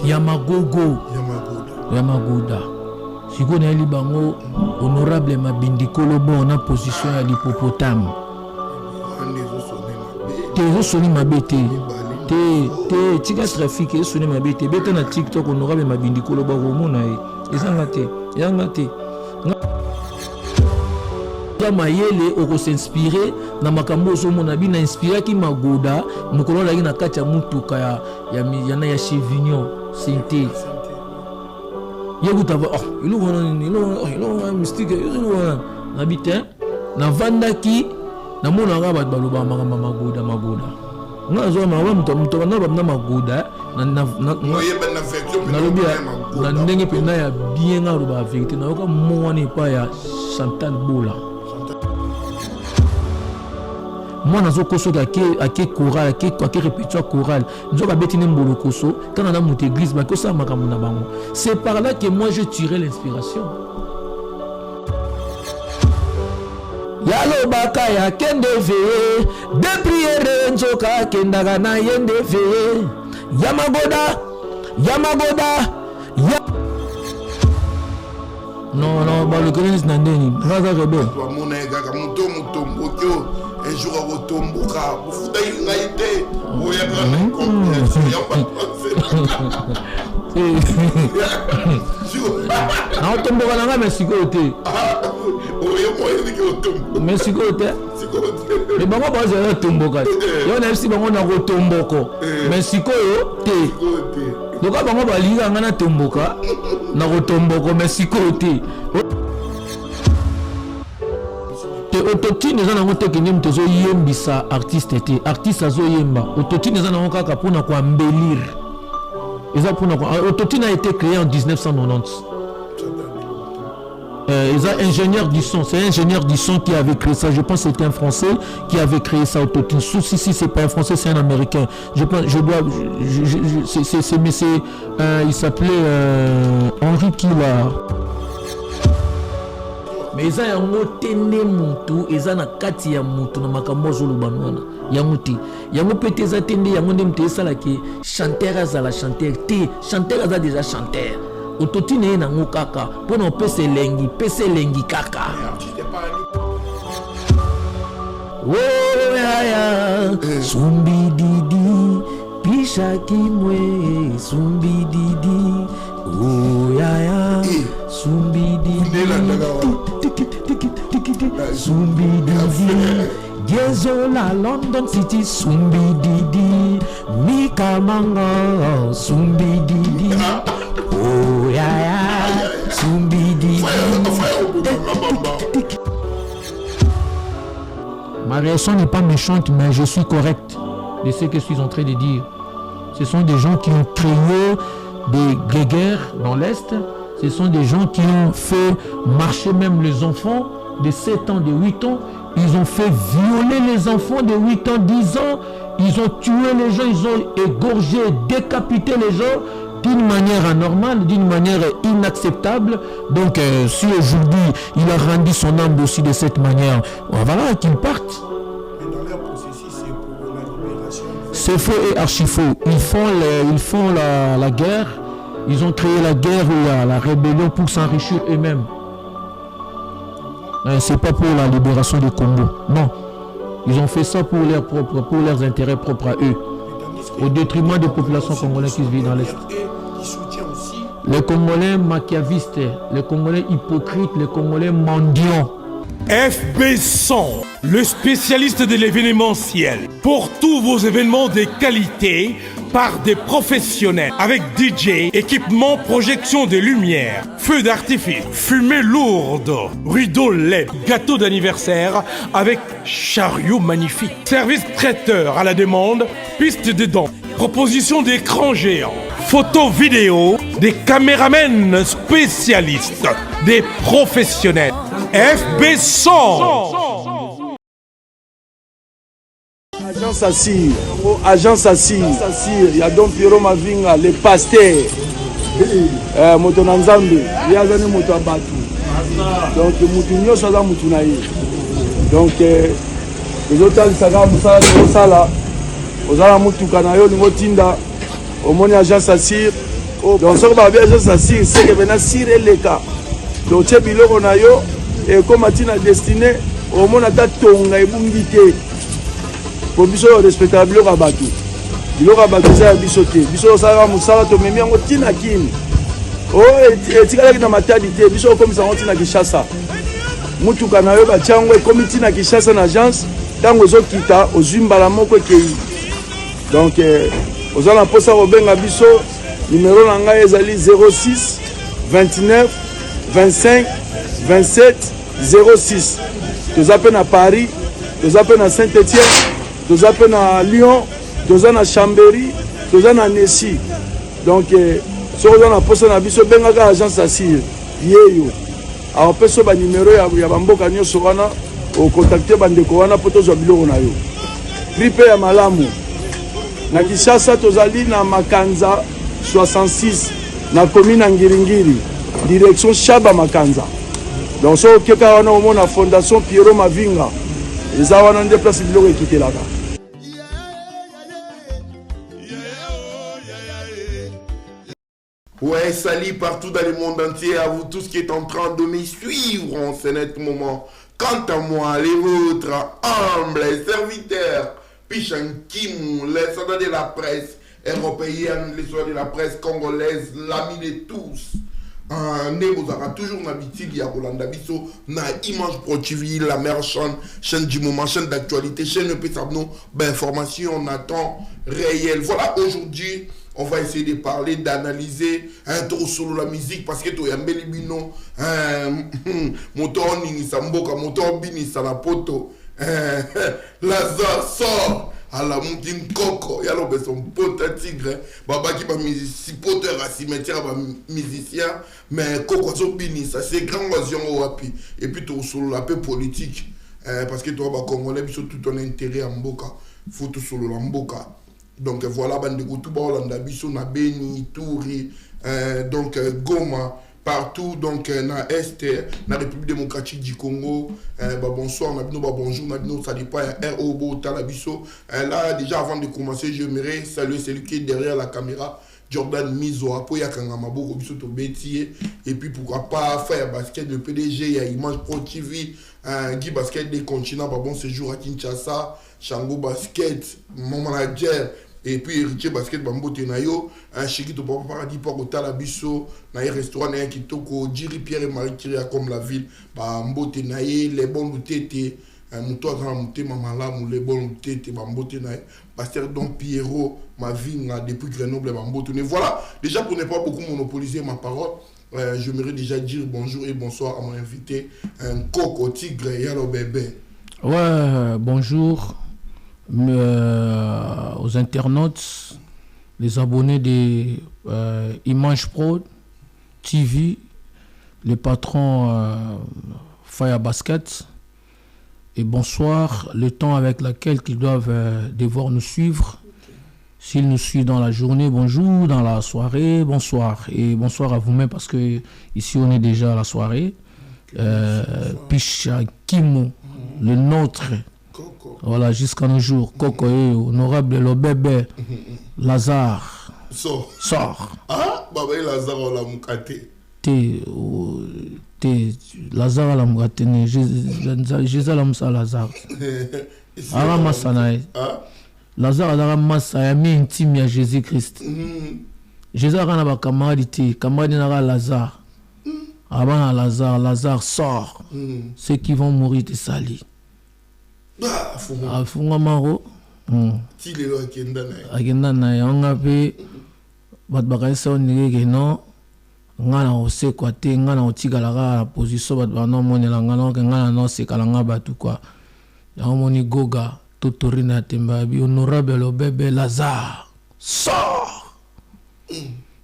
Yamagogo. Yamagoda. Si vous avez bango honorable Mabindi Kolobo en position à l'hippopotame. Te soni mabete. Te tika trafic et soni mabete. Beta na TikTok honorable Mabindi Kolobo romona e. Ezangate. Yangate. Mayele oko s'inspirer na makambo zo mona bina inspira ki magoda mukolo la na kati ya mutuka ya Chevignon Sainte yebuta va ilo mystique ilo na bitin na vandaki na mona nga ba baloba magoda nga zo ma muto na magoda na lobia na ndenge pena ya bien nga roba vérité na yoka mwana pa ya Chantal Bola. Moi, je suis à qui choral, à qui répétition chorale. Je vais bêtiner mon koso. Quand on a mon église, c'est par là que moi, je tirais l'inspiration. Yalo baka ya kende veye, de priere nzoka kendaga na yende veye. Yamagoda. Non, le grenade n'a ndeni. Raza rebe. Un jour à Rotomboka, vous faites une réalité. Vous autotune eza nango te kenyem tezo yembisa artiste te artiste azo yemba autotune eza nango kaka pona ko embellir eza pona ko autotune a été créé en 1990 eza ingénieur du son, c'est un ingénieur du son qui avait créé ça, je pense que c'était un français qui avait créé ça autotune. Si c'est pas un français, c'est un américain. Je pense il s'appelait Henri Kila. Mais ils ont tenu mutu, ils ont kati ya mutu na makambo zulubanwana. Yamuti, yamu peut être atteindre, yamu ndemte ça là qui chanteur azala chanteur, chanteur azala déjà chanteur. Autotune na ngokaka, pour non pese lengi kaka. Oh ya sumbi didi, pisha kimwe sumbi didi. Oh ya sumbi didi. Sumbi didi, Gezola London City, Sumbi didi, Mika Manga, Sumbi didi, oh ya, Sumbi didi. Ma réaction n'est pas méchante, mais je suis correct de ce que je suis en train de dire. Ce sont des gens qui ont créé des guerres dans l'Est. Ce sont des gens qui ont fait marcher même les enfants de 7 ans, de 8 ans. Ils ont fait violer les enfants de 8 ans, 10 ans. Ils ont tué les gens, ils ont égorgé, décapité les gens d'une manière anormale, d'une manière inacceptable. Donc, si aujourd'hui, il a rendu son âme aussi de cette manière, voilà, qu'il parte. Mais dans leur processus, c'est pour la libération. C'est faux et archi faux. Ils font la guerre. Ils ont créé la guerre ou la rébellion pour s'enrichir eux-mêmes. C'est pas pour la libération du Congo. Non. Ils ont fait ça pour leurs intérêts propres à eux. Au détriment des populations congolaises qui vivent dans l'Est. Les Congolais machiavistes, les Congolais hypocrites, les Congolais mendiants. FB100, le spécialiste de l'événementiel. Pour tous vos événements de qualité, par des professionnels, avec DJ, équipement, projection de lumière, feux d'artifice, fumée lourde, rideaux LED, gâteau d'anniversaire avec chariot magnifique, service traiteur à la demande, piste de danse, proposition d'écran géant, photo vidéo, des caméramens spécialistes, des professionnels. FB100. Agence Assir, il y a donc Pierrot Mavinga, le pasteur, moto Nanzambe, il y a des moto à battre. Donc, Moutounio, ça va Moutounaï. Donc, les autres, ça va Moussala, aux Alamoutoukanayo, Nouveau Tinda, au Moni Agence Assir, donc soki babi agence asire seke vena sire eleka totie biloko na yo ekoma ntina destine omona ata tonga ebungi te po biso oyo respectaka biloko ya bato eza ya biso te biso osalaka mosala tomemi yango ntina kini oyo etikalaki na matadi te biso okomisa yango ntina Kinshasa mutuka na yo batia yango ekomi ntina Kinshasa na agence ntango ezokita ozwi mbala moko ekei donc oza na mposa kobenga biso numero na ngai ezali 06 29 25 27 06 toza mpe na Paris toza mpe na Saint-Étienne toza mpe na Lyon toza na Chambéry toza na Nessi donc soki oza na mposa na biso bengaka agence asire yeyo apesa banimero ya bamboka nyonso wana okontakte bandeko wana mpo tozwa biloko na yo prix mpe ya malamu na Kinshasa tozali na Makanza 66 na commune ya Ngiringiri direction Shaba Makanza donc soki okeka wana omona fondation Pierrot Mavinga eza wana nde place biloko ekitelaka. Ouais, salut partout dans le monde entier, à vous tous qui êtes en train de me suivre en ce net moment. Quant à moi, les vôtres, humbles serviteurs, Pichan Kim, les soldats de la presse européenne, les soldats de la presse congolaise, l'ami de tous. Vous aurez toujours l'habitude à Rolanda Bisso, na Image Pro TV, la meilleure chaîne du moment, chaîne d'actualité, chaîne de Pesabno, d'informations, on attend réel. Voilà, aujourd'hui, on va essayer de parler, d'analyser un tour sur la musique parce que tu as un bel bino, moteur ni samboka, moteur bini salapoto, Lazare sort à la moutine coco, il y a son pote tigre, baba qui va musicoteur à cimetière, musicien, mais coco so bini, ça c'est grand oision au wapi, et puis tu sur la paix politique, parce que toi, Congolais, tout ton intérêt en boca, faut tout sur la mboka. Donc voilà, bande de Goutou, Hollanda, Bissou, na Beni, Touri, donc Goma, partout, donc na Est, na République démocratique du Congo. Bonsoir, bonjour, ça dépend, R.O.B. Talabiso. Là, déjà avant de commencer, j'aimerais saluer celui qui est derrière la caméra, Jordan Mizo, Apoya Kangamabo, Robiso Tobetier, et puis pourquoi pas faire basket, le PDG, il y a Image Pro TV, Guy Basket des continents, bon séjour à Kinshasa, Shango Basket, mon manager, et puis héritier basket bambo tenayo un chiki to papa paradis pour Otala Bisso na restaurant na kitoko Jiri Pierre et Marie Kiria comme la ville bambo tenaye les bons lutete muto grand muté mamala les bons lutete bambo tenaye pasteur Don Pierrot ma vie depuis Grenoble bambo tenaye. Voilà, déjà pour ne pas beaucoup monopoliser ma parole, j'aimerais déjà dire bonjour et bonsoir à mon invité Coco Tigre Yalo Bébé. Ouais, bonjour aux internautes, les abonnés de Image Pro TV, les patrons Fire Basket, et bonsoir, le temps avec lequel ils doivent devoir nous suivre. S'ils nous suivent dans la journée, bonjour, dans la soirée, bonsoir. Et bonsoir à vous-même parce que ici on est déjà à la soirée. Picha Kimo, le nôtre. Voilà, jusqu'à nos jours. Coco, honorable le bébé, Lazare. Sort. Ah, Baba Lazare, on l'a moukaté. Lazare, la moukaté. Jésus, la moussa Lazare. Ara Massanaï. Lazare, la massa, ami intime à Jésus-Christ. Jésus, a un camarade, camarade n'a Lazare. Avant Lazare sort. Ceux qui vont mourir de sali. Afunga maro Tilelo akenda na yanga pe bat bakaisa onige no ngana osekwa te ngana otikala la position bat bana monela ngana ngana no sekalanga batu kwa ya moni goga totorina temba bi honorable le bébé Lazare sort.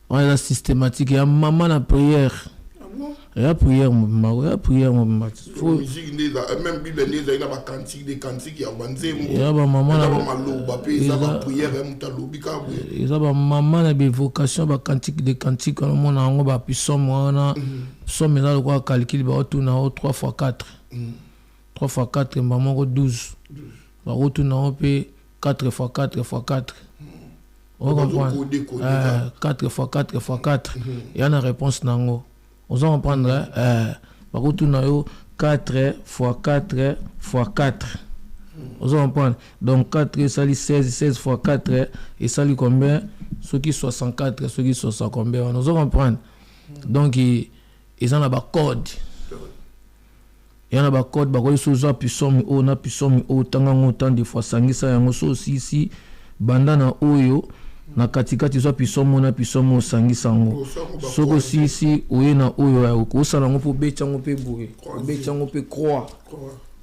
On est systématique ya maman la prière. La prière, la prière, faut musique même Bible il y a des cantiques, des cantiques il y a banzé il y a maman la prière il y a maman la vocation ba cantique des cantiques on a ngo ba psaume wana psaume là quoi calcul ba tourna 3 x 4 3 x 4 maman 12 ba tourna pe 4 x 4 x 4 On comprend. 4 x 4 x 4. Il y a une réponse nango. On va comprendre. Par contre, 4 x 4 x 4. On va comprendre. Donc 4 ça lui 16 16 x 4 et ça lui combien? Ceux qui 64, ceux qui 60 combien? On va comprendre. Donc ils ont un code. Il y a un code, il y a un puissant, il y a puissant, autant de fois, il y a un aussi ici, bandana oyo, na katikati il y a puissant, il y a puissant, sangi sango. So aussi ici, il y a oyo, il y a un peu béchango pe boué, béchango pe croix.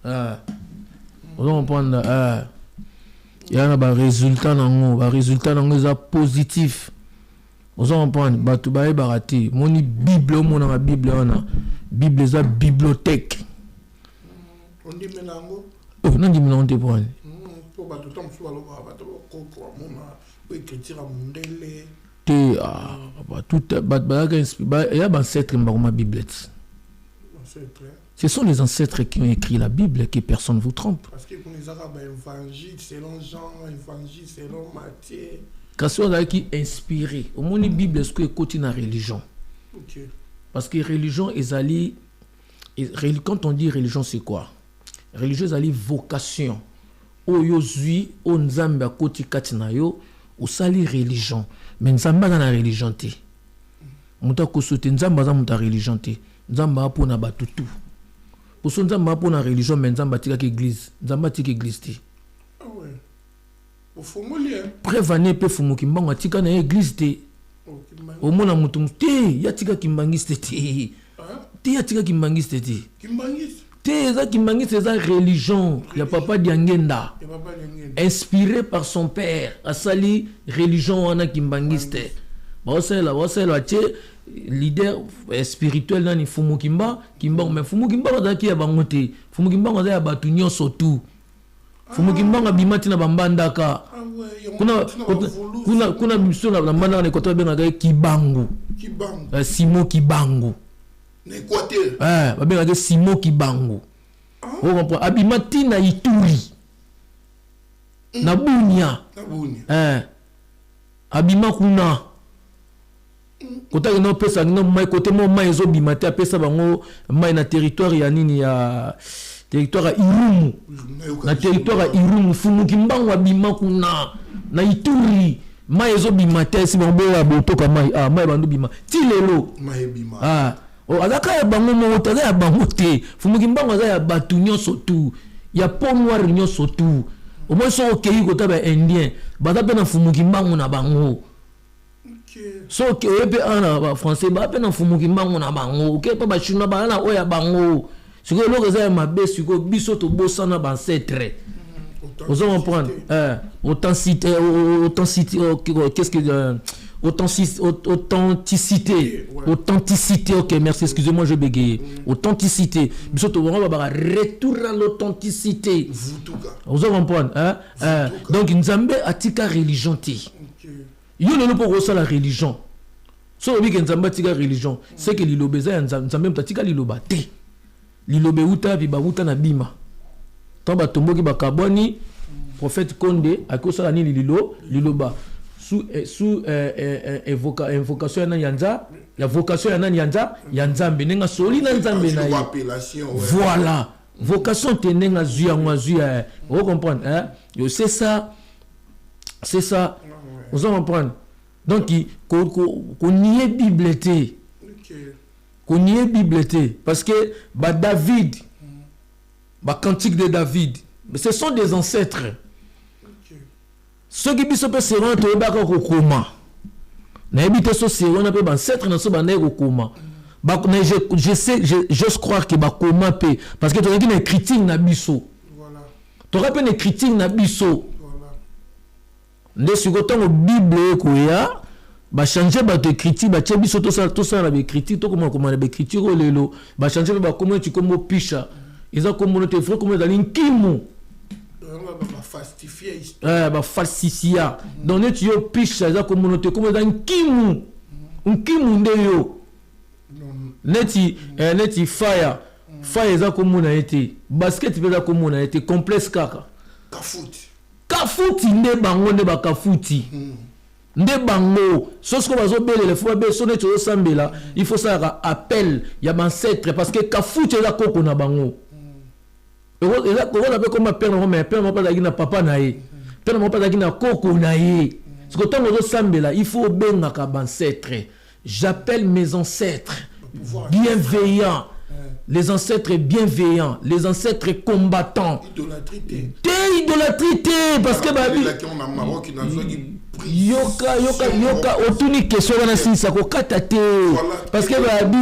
On va prendre, il y a un résultat nango, un résultat nango positif. On va prendre, batu bae barati, moni Bible, mon Bible, Bible est une bibliothèque. On dit mélango. Oh, non, dis mélango des points. Pour battre ton soir, ce sont les ancêtres qui ont écrit la Bible, que personne ne vous trompe. Parce que pour les Arabes, évangile selon Jean, évangile selon Matthieu. Quand on a qui inspiré, au moins la Bible est-ce que continue la religion. Okay. Parce que religion est allée, quand on dit religion c'est quoi? Religion est allée vocation. Oyo zui, o nzambe a koti katina yo, o sali religion. Mais nzamba dans la religion te. Muta kosote nzamba za muta religion te. Nzamba a pona batutu. Pour son nzamba a pona religion, mais nzamba tika église. Nzamba tika église te. Ah ouais. Au fumoli hein. Prévané pe fumu kimbanga tika na église te. Au mona mutum te, ya tika kimbangis te te. Te ya tika kimbangis te te. Kimbangis. C'est sa religion. Il y a papa Diangenda. Inspiré par son père. Asali religion wana kimbangiste. Wasela leader spirituel dans Fumu Kimba. Mais Fumu Kimba va qui a bangote. Fumu Kimba va ya batunyo sotu. Fumu Kimba va bimati na bambandaka. Kuna mission na bambanda na kota benga Kibangu. Kibangu. Simo Kibangu. N'Équateur. Babengaka Simo Kibangu. On comprend. Abimati na Ituri. Na Bunia. Abima kuna. Kota ino pesa ino mai kote mo mai zo bimati apesa bango mai na territoire ya nini ya territoire Irumu. Na territoire Irumu Fumu Kimbangu abima kuna na Ituri. Mai zo bimati si bango ya botoka mai mai bandu bima. Tilelo. Mai bima. Oh, azaka ya bango mo taza ya bango te. Fumu Kimbangu aza ya batu nyonso tu. Ya peau noire nyonso tu. Au moins so okei kota ba indien. Baza pe na Fumu Kimbangu na bango. So okei pe ana ba français ba pe na Fumu Kimbangu na bango. Okei pe ba chinois ba na oya bango. Siko loko za ya mabe siko biso to bosana ba ancêtre. Vous allez comprendre. Authenticité, qu'est-ce que authenticité, authenticité. Ok, merci. Excusez-moi, je bégaye. Authenticité. Retour à l'authenticité. Vous allez comprendre. Donc, Nzambe atika religion. Yo ne peut pas la religion. So obi ke Nzambe atika religion. C'est que l'ilobeza Nzambe atika liloba te. Lilobe uta bi ba uta na bima. Tamba tomboki ba kaboni prophète Konde akosa ni liloba sous invocation na yanza la vocation ya nani ya Nzambe nenga soli na Nzambe na voilà vocation tenenga zuya vous comprenez hein c'est ça vous comprenez donc qu'on y est bibliothèque qu'on y est bibliothèque parce que ba David ba cantique de David ce sont des ancêtres. Ceux qui sont seront au coma. N'habite ce seront un peu ancêtres dans ce banner au coma. J'ose croire que ba coma peut parce que tu as une critique na biso. Voilà. Tu aurais une critique na biso. Voilà. Ne sur autant au Bible koya ba changer ba te critique ba biso tout ça la critique to comment ba critique au lelo ba changer ba comment tu comme picha. Ils ont communauté frère comme dans l'inkimu. Ba falsifier. Donc tu yo piche za communauté comme dans l'inkimu. Inkimu ndeyo. Neti fire. Fire za komuna été. Basket za komuna été complexe kaka. Kafuti. Kafuti nde bango nde ba kafuti. nde bango sosko bazo bele le fois be sonné to sambela il faut ça appel ya ancêtre parce que kafuti la koko na bango et là ko na be comme père na mais père na pas na papa na ye père na pas na koko na ye ce que tant zo sambela il faut benga ka ancêtre. J'appelle mes ancêtres bienveillants, les ancêtres bienveillants, les ancêtres combattants. Idolatrité, parce que yoka otuni question wana sisa ko katate parce que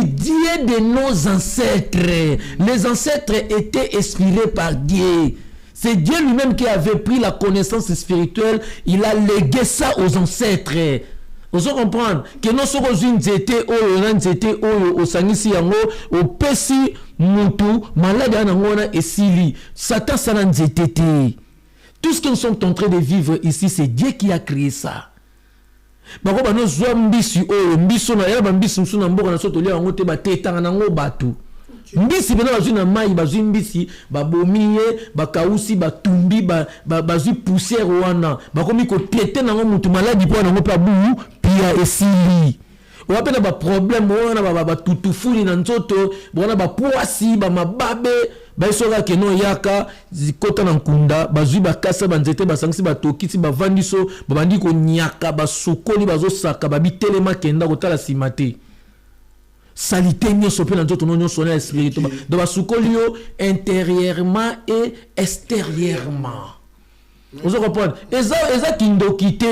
Dieu de nos ancêtres, les ancêtres étaient inspirés par Dieu. C'est Dieu lui-même qui avait pris la connaissance spirituelle, il a légué ça aux ancêtres. Vous comprenez que nous sommes une zété au sangisi yango au pesi mutu malade anangona esili Satan sana zété. Tout ce que nous sommes en train de vivre ici, c'est Dieu qui a créé ça. Bako ba no zwa mbisi o mbiso na yaba mbisi msuna mboka na soto lia ngote ba tetanga nango batu. Mbisi bena bazui na mai bazui mbisi babomiye bakausi batumbi bazui poussière wana bakomi ko tete nango mutu maladi po nango pa bu pia esili wapena ba problème wana ba tutufuni na nzoto bona ba poasi ba mababe ba isoka keno yaka zikota na nkunda bazui bakasa banzete basangisi batokisi bavandiso babandi ko nyaka basukoli bazosaka babitelema kenda kotala simate salité nyonso pe na nzoto nyonso na esprit donc basukolio intérieurement et extérieurement. Vous comprenez? Eza kindokité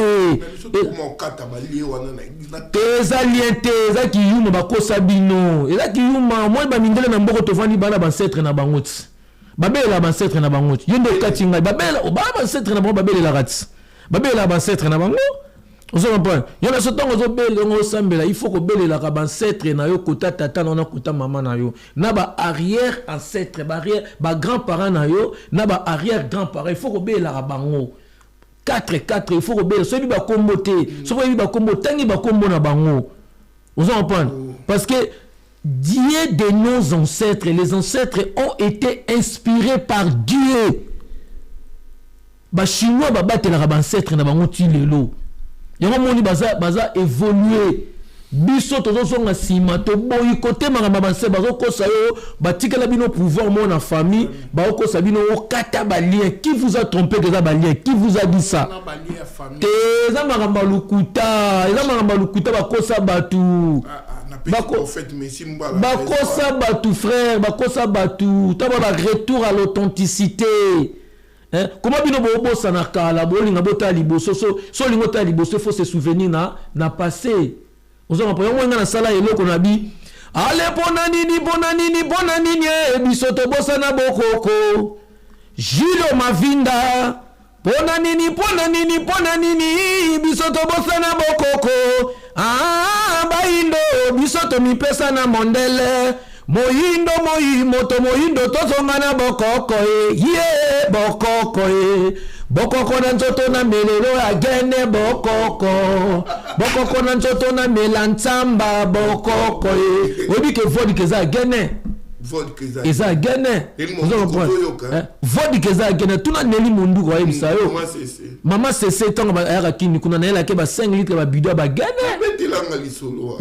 eza liente eza kiyuma bakosa bino eza kiyuma moi ba mindele na mboko tovandi bana ba ancêtre na bangoti babela ba ancêtre na bangoti yendo katinga babela ba ancêtre na bango babela la rati babela ba ancêtre na bango. Vous comprenez? Il y a ce temps il faut que belle la ancêtre na yo kota tata na kota maman na yo na ba arrière ancêtre barrière ba grand-parents na yo na ba arrière grand-parents il faut que belle la bango 4 il faut que belle celui ba kombote celui ba kombo tangi ba kombo na bango. Vous comprenez? Parce que Dieu de nos ancêtres, les ancêtres ont été inspirés par Dieu. Ba chinois ba battre la ancêtre na bango ti lelo. Yango moni baza évoluer biso tozo songa sima to boyi côté mangamba banse bazo kosa yo batikela bino pouvoir mon en famille ba kosa bino okata balien qui vous a trompé que ça balien qui vous a dit ça eza mangamba lukuta bakosa batu bakosa batu frère bakosa batu taba ba retour à l'authenticité. Comment bino bobosa na kala bolinga bota liboso so lingo ta liboso faut se souvenir na passé. Vous en prenez moi na sala eloko na bi ale pona nini biso to bosa na bokoko Jilo Mavinda pona nini biso to bosa na bokoko baindo biso to mipesa na mondele moto mohindo tozonga na bokoko bokoko na nzoto na melelo agene bokoko na nzoto na melantsamba bokoko obi ke vodi ke za agene eza agene vodi ke za agene tuna neli mundu kwa ebisa yo mama sese tonga ayaka kini kuna na yela ke ba 5 litres ba bido ba gene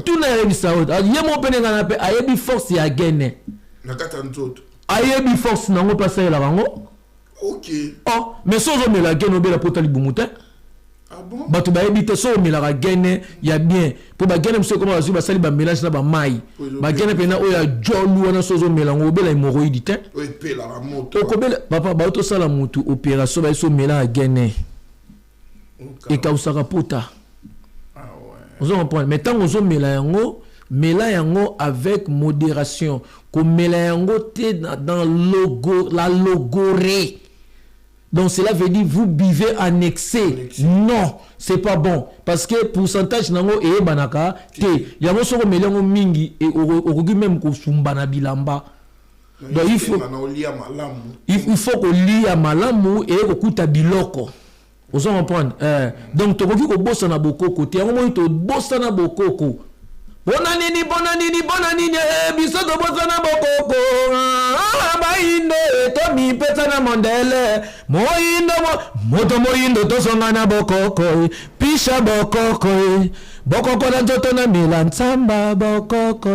tuna ebisa yo yemo penenga na pe ayebi force ya agene na kata nzoto ayebi force nango pasa yela bango. Ok. Oh, mais si on met la gaine, on met la potali boumoutin. Ah bon? Bah, tu vas éviter ça, on met la gaine, il y a bien. Pour la gaine, monsieur, comment on va dire, bah, mélange là, bah, maille. Bah, gaine, puis, il y a John ou un autre mélange, on met la hémorroïde. Oui, puis la moto. Papa, bah, tout ça, la moto, opération, bah, il faut mettre la gaine. Et quand ça rapporte. Ah ouais. Vous comprenez? Mais tant qu'on met la yango avec modération. Comme met la yango dans la logorée. Donc cela veut dire vous buvez en excès. Non, c'est pas bon parce que pourcentage nango e banaka te yango soko melango mingi et okoki même ko sumbana bilamba. Donc il faut que lia malamu et okuta biloko. Vous en comprendre donc tokoki ko bossa na bokoko te yango moi to bossa na bokoko Bonanini, biso to bosana bokoko. Baindo tomi petana mondele. Moindo to songana bokoko. Pisha bokoko. Bokoko la nzoto na mela ntsamba bokoko.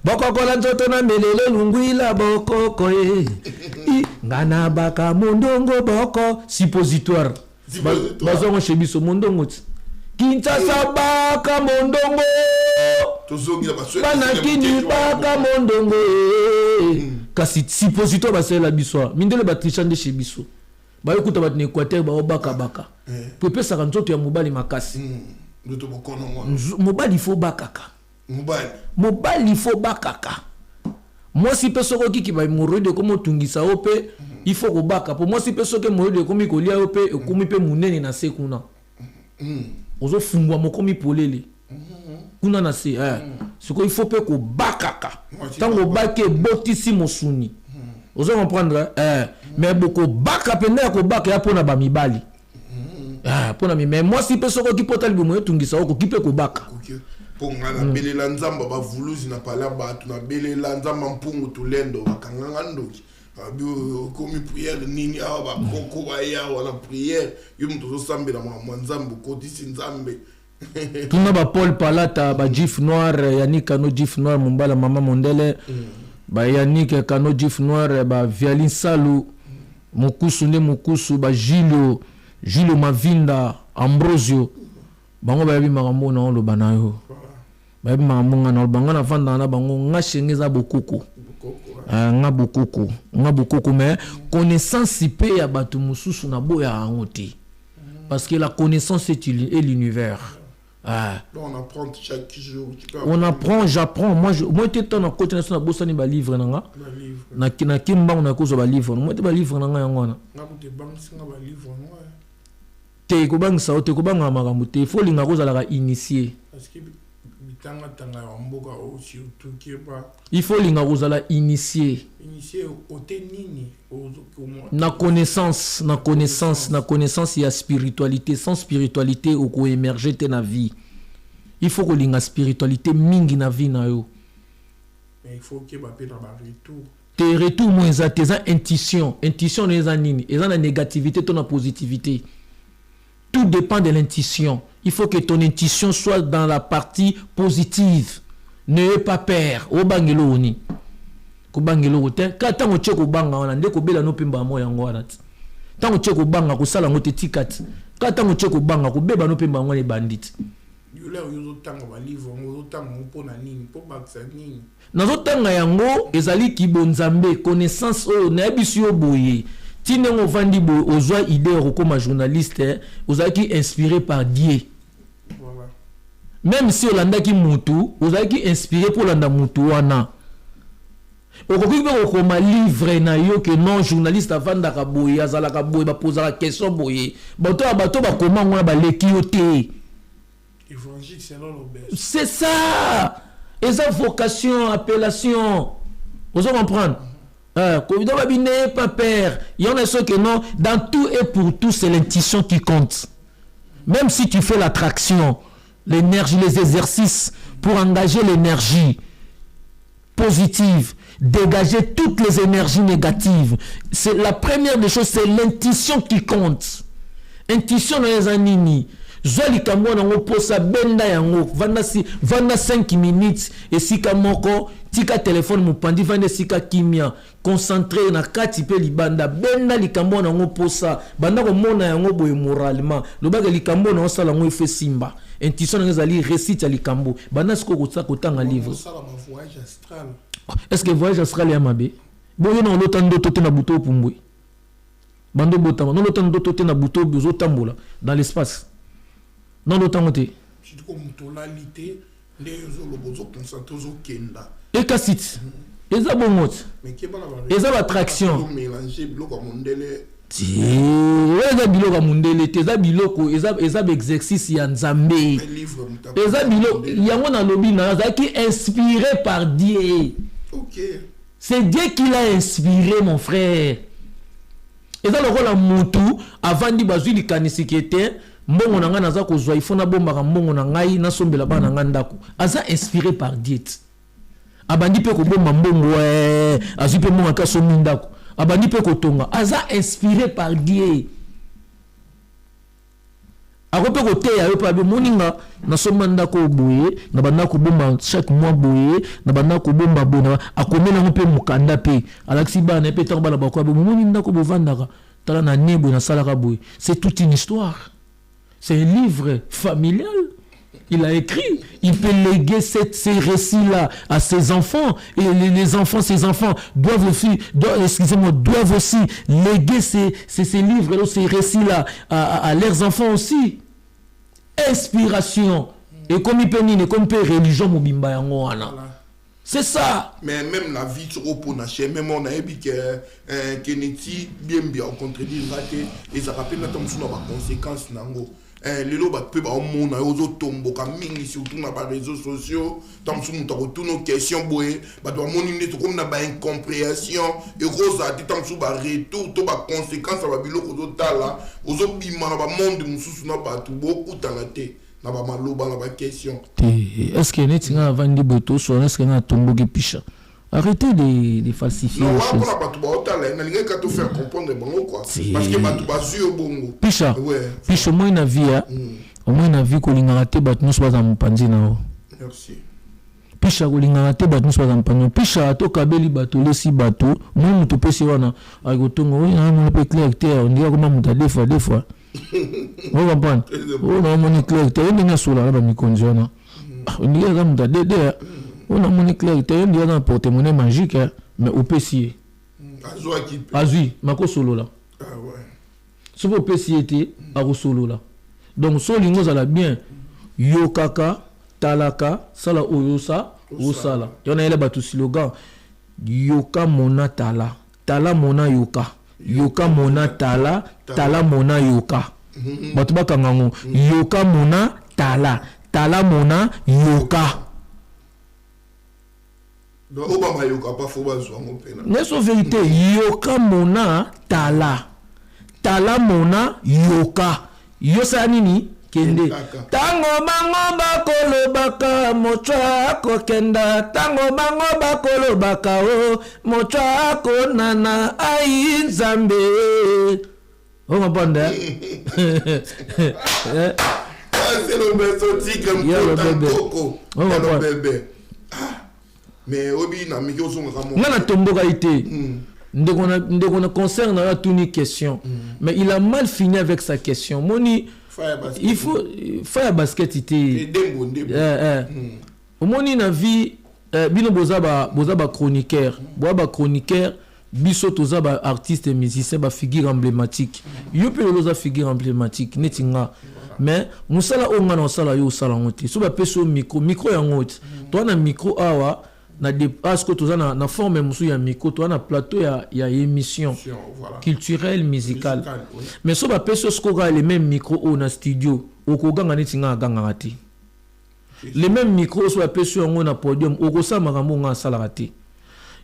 Bokoko la nzoto na melele lungwila bokoko. Ngana baka mondongo boko. Suppositoire. Bazongo chez biso mondongo. Kinshasa baka mondongo. Bana kini baka mondongo. Kasi suppositoire basela biso. Mindele batrichande chez biso. Ba yokuta bat ne Équateur ba obaka baka. Pepe sa nzoto ya mobali makasi. Mobali faut bakaka. Mobali faut bakaka. Moi si pesoko ki ba moroide comme tungisa ope, il faut ko baka. Pour moi si pesoko moroide comme ko lia ope, komi pe munene na sekuna. Ozo fungwa mokomi polele. Kuna na se ce qu'il faut pe ko bakaka. Tango bake botisi mosuni. Ozo comprendre mais beaucoup baka penda ko baka ya pona ba mibali. Pona mi mais moi si pesoko ki potali bo moyo tungisa oko ki pe ko baka. Ponga na belela nzamba ba vuluzi na pala ba tu na belela nzamba mpungu tulendo bakanganga ndoki. Comme prière nini awa ba koko ba ya wala prière yo mto sambela mwa nzambe ko disi nzambe. Tuna ba Paul Palata ba Gif Noir Yannick Kano Gif Noir Mumbala Mama Mondele ba Yannick Kano Gif Noir ba Vialine Salou Mukusu ba Gilo Mavinda Ambrosio bango ba yabi makambo na lo banayo ba yabi makambo na bango na fanda na bango ngashengeza bokoko nga bokoko mais connaissance pe ya batu mususu na boya angote parce que la connaissance est l'univers. On apprend chaque jour. J'apprends. Moi j'étais dans la côté nationale bossa ni ba livre nanga. Na kimba on a cause ba livre. Moi te ba livre nanga yangona. Na te bang singa ba livre no. Te ko bang sa te ko bang makambo te faut linga cause la initier. Parce que bitanga tanga mboka o surtout qui ba. Il faut linga cause la initier. Initier au nini na connaissance ya spiritualité. Sans spiritualité ou ko émerger te na vie. Il faut que linga spiritualité mingi na vie na yo. Mais il faut que ba pe na ba retour. Tes retours moins tes intuition les nini, et la négativité ton la positivité. Tout dépend de l'intuition. Il faut que ton intuition soit dans la partie positive. N'ayez pas peur. O bangelo oni. Ko bangelo te kata ngo cheko banga wana ndeko bela no pemba mo yango wana. Tango cheko banga ko sala ngote tikati. Kata ngo cheko banga ko beba no pemba ngone bandit. Yo yo tanga ba livre ngo tanga mo na nini po baksa nini. Nazo tanga yango ezali kibonzambe connaissance o na bisu yo boye. Tinengo vandi bo ozwa idée comme journaliste ozaki inspiré par Dieu. Voilà. Même si olanda ki mutu ozaki inspiré pour landa mutu wana. Okoki ko ma livre na yo que non journaliste avanda ka boye azala ka boye ba poser la question boye. Bato ba comment ngona ba leki yo te. Évangile selon l'obéissance. C'est ça. Et sa vocation, appellation. Vous allez comprendre. N'ayez pas peur. Il y en a ceux que non. Dans tout et pour tout, c'est l'intuition qui compte. Même si tu fais l'attraction, l'énergie, les exercices pour engager l'énergie positive, dégager toutes les énergies négatives. C'est la première des choses, c'est l'intuition qui compte. Intuition dans les anini. Zoli kambo na ngoposa benda yango vanda 5 minutes et sika moko tika téléphone mupandi vanda sika kimia concentré na kati pe libanda benda likambo na ngoposa banda ko mona yango boye moralement lobaka likambo na osala ngo ife simba intuition ngezali récite likambo banda siko kotanga livre. Est-ce que voyage astral ya mabe boye na lotando tote na buto pumbwe bando botama no lotando tote na buto bezo tambola dans l'espace. Non, d'autant que et cassit. Et ça bon mot. Et ça l'attraction. Si, eza biloko mundele, eza biloko, eza exercice ya nzambe. Eza biloko, yango na lobi na zaki inspiré par Dieu. OK. C'est Dieu qui l'a inspiré mon frère. Eza le rôle à Moutou avant di bazui li kanisi qui était mbongo na nga naza kozwa il faut na bomba mbongo na ngai na sombela bana nga ndako aza inspiré par diète abandi pe ko bomba mbongo azu pe mbongo ka somi ndako abandi pe ko tonga aza inspiré par Dieu ako pe ko teya yo pa be moninga na soma ndako boye na banda ko bomba chaque mois boye na banda ko bomba bona akomena ngo pe mukanda pe alaxi bana pe tanga bala bakwa bo moni ndako bo vandaka tala na nebo na salaka boye c'est toute une histoire. C'est un livre familial. Il a écrit. Il peut léguer ces récits-là à ses enfants. Et les enfants, ses enfants doivent aussi léguer ces livres-là, ces récits-là à leurs enfants aussi. Inspiration. Et comme il peut ni, comme il peut religion, mobimba yango wana. C'est ça. Mais même la vie sur Oponaché, même on a dit que Kennedy bien contredit raté et ça rappelle notamment sur les conséquences nango. Les lots peut au monde aux tombeaux comme mingi surtout dans les réseaux sociaux tant que nous avons toutes nos questions boé bah doit moniner tout comme na ba incompréhension et gros a dit tant que ba retour tout ba conséquences ça va biloko aux tala aux bima na ba monde mususu na ba tout beaucoup talaté na ba maloba na ba question. Est-ce que netinga vandi boto so est-ce que na tombo ke pisha. Arrêtez de falsifier les choses. Non, faire comprendre quoi. Parce que tu bongo. Picha. Picha moi na vie au moins na vie ko lingara te bat nous pas en panzi na. Merci. Picha ko lingara te bat nous pas en panzi. Picha to kabeli bato le si bato, moi muto pesi wana ay go tongo na mon pe clair terre, on dit comment muta des fois. On va prendre. On a mon clair terre, on na sola ba mi konjona. On dit comme muta de on a mon clarité, on dit dans porte-monnaie magique, mais au PC. Azui, mako solo là. Ah ouais. Si vous PC était à solo là. Donc solingo ça la bien. Yokaka, talaka, sala oyosa, osala. Il y en a là slogan. Yoka mona tala, tala mona yoka. Yoka mona tala, tala mona yoka. Batuba kangango. Yoka mona tala, tala mona yoka. Obama yoka pas faut bazo mon pena. Mais c'est vérité, yoka mona tala. Tala mona yoka. Yosa nini kende. Tango bango bakolo baka mocha ko kenda. Tango bango bakolo baka o mocha ko nana ai nzambe. On m'entend c'est le berceau tigre coco. On le bébé. Mais obi na miki osonga kamo ngana tomboka ité ndekona concerne na toute une question mais il a mal fini avec sa question moni il faut faire basket ité moni na vie bino bozaba chroniqueur biso toza ba artiste et musicien ba figure emblématique yo pe loza figure emblématique netinga mais musala onga na sala yo sala ngote so ba peso micro ya ngote to na micro awa na parce que toza na forme musu ya micro to na plateau ya émission culturelle musicale mais so ba peso skoga les mêmes micro au na studio okoganga netinga ganga ti les mêmes micros so ba peso ngo na podium okosama kambo nga sala ti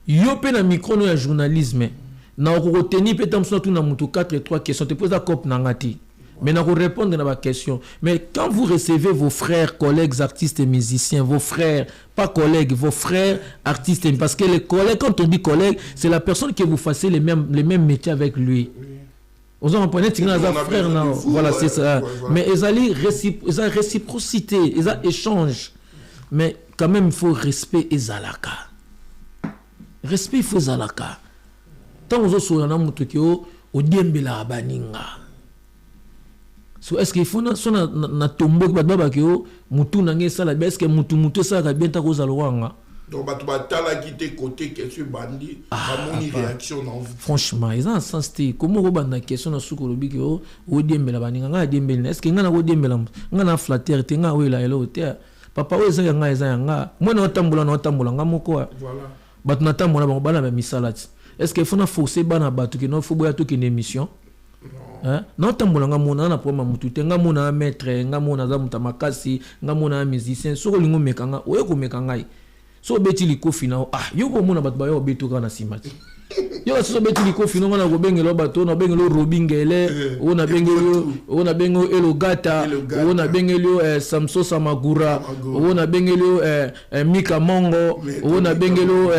yo pe na micro no ya journalisme na okoteni pe tamso tu na mutu 4-3 questions te pose la cop na ngati mais na ko répondre na ba question mais quand vous recevez vos frères collègues artistes et musiciens vos frères pas collègues vos frères artistes parce que les collègues quand on dit collègue c'est la personne que vous fassiez les mêmes métiers avec lui vous en prenez tingna za frère na voilà c'est ça mais ezali réciprocité eza échange mais quand même il faut respect ezalaka. Respect il faut zalaka. Tant aux autres na mutu ki o diembela baninga. So est-ce qu'il faut na tombo ba baba ki o mutu na ngesa la est-ce que mutu ça ka bien ta ko zalwanga. Donc ba tala qui te côté question bandi ba moni réaction na franchement ils ont sens té comment ko banda question na suko lobi ki o diembela baninga nga diembela est-ce que nga na ko diembela nga na flatter te nga wela elo te papa o eza nga moi na otambola nga moko voilà. But nata mona bango bana ba misalati est-ce qu'il faut na forcer bana batu ki no faut boya to ki une émission hein non tambola nga mona na problème mutu te nga mona maître nga mona za muta makasi nga mona musicien so ko lingo mekanga oye ko mekanga so beti liko fina yo ko mona batu ba yo beto kana simati yo so beti liko fino ngana ko bengelo bato na bengelo Robingele ona bengelo Elogata ona bengelo Samso Samagura ona bengelo Mika Mongo ona bengelo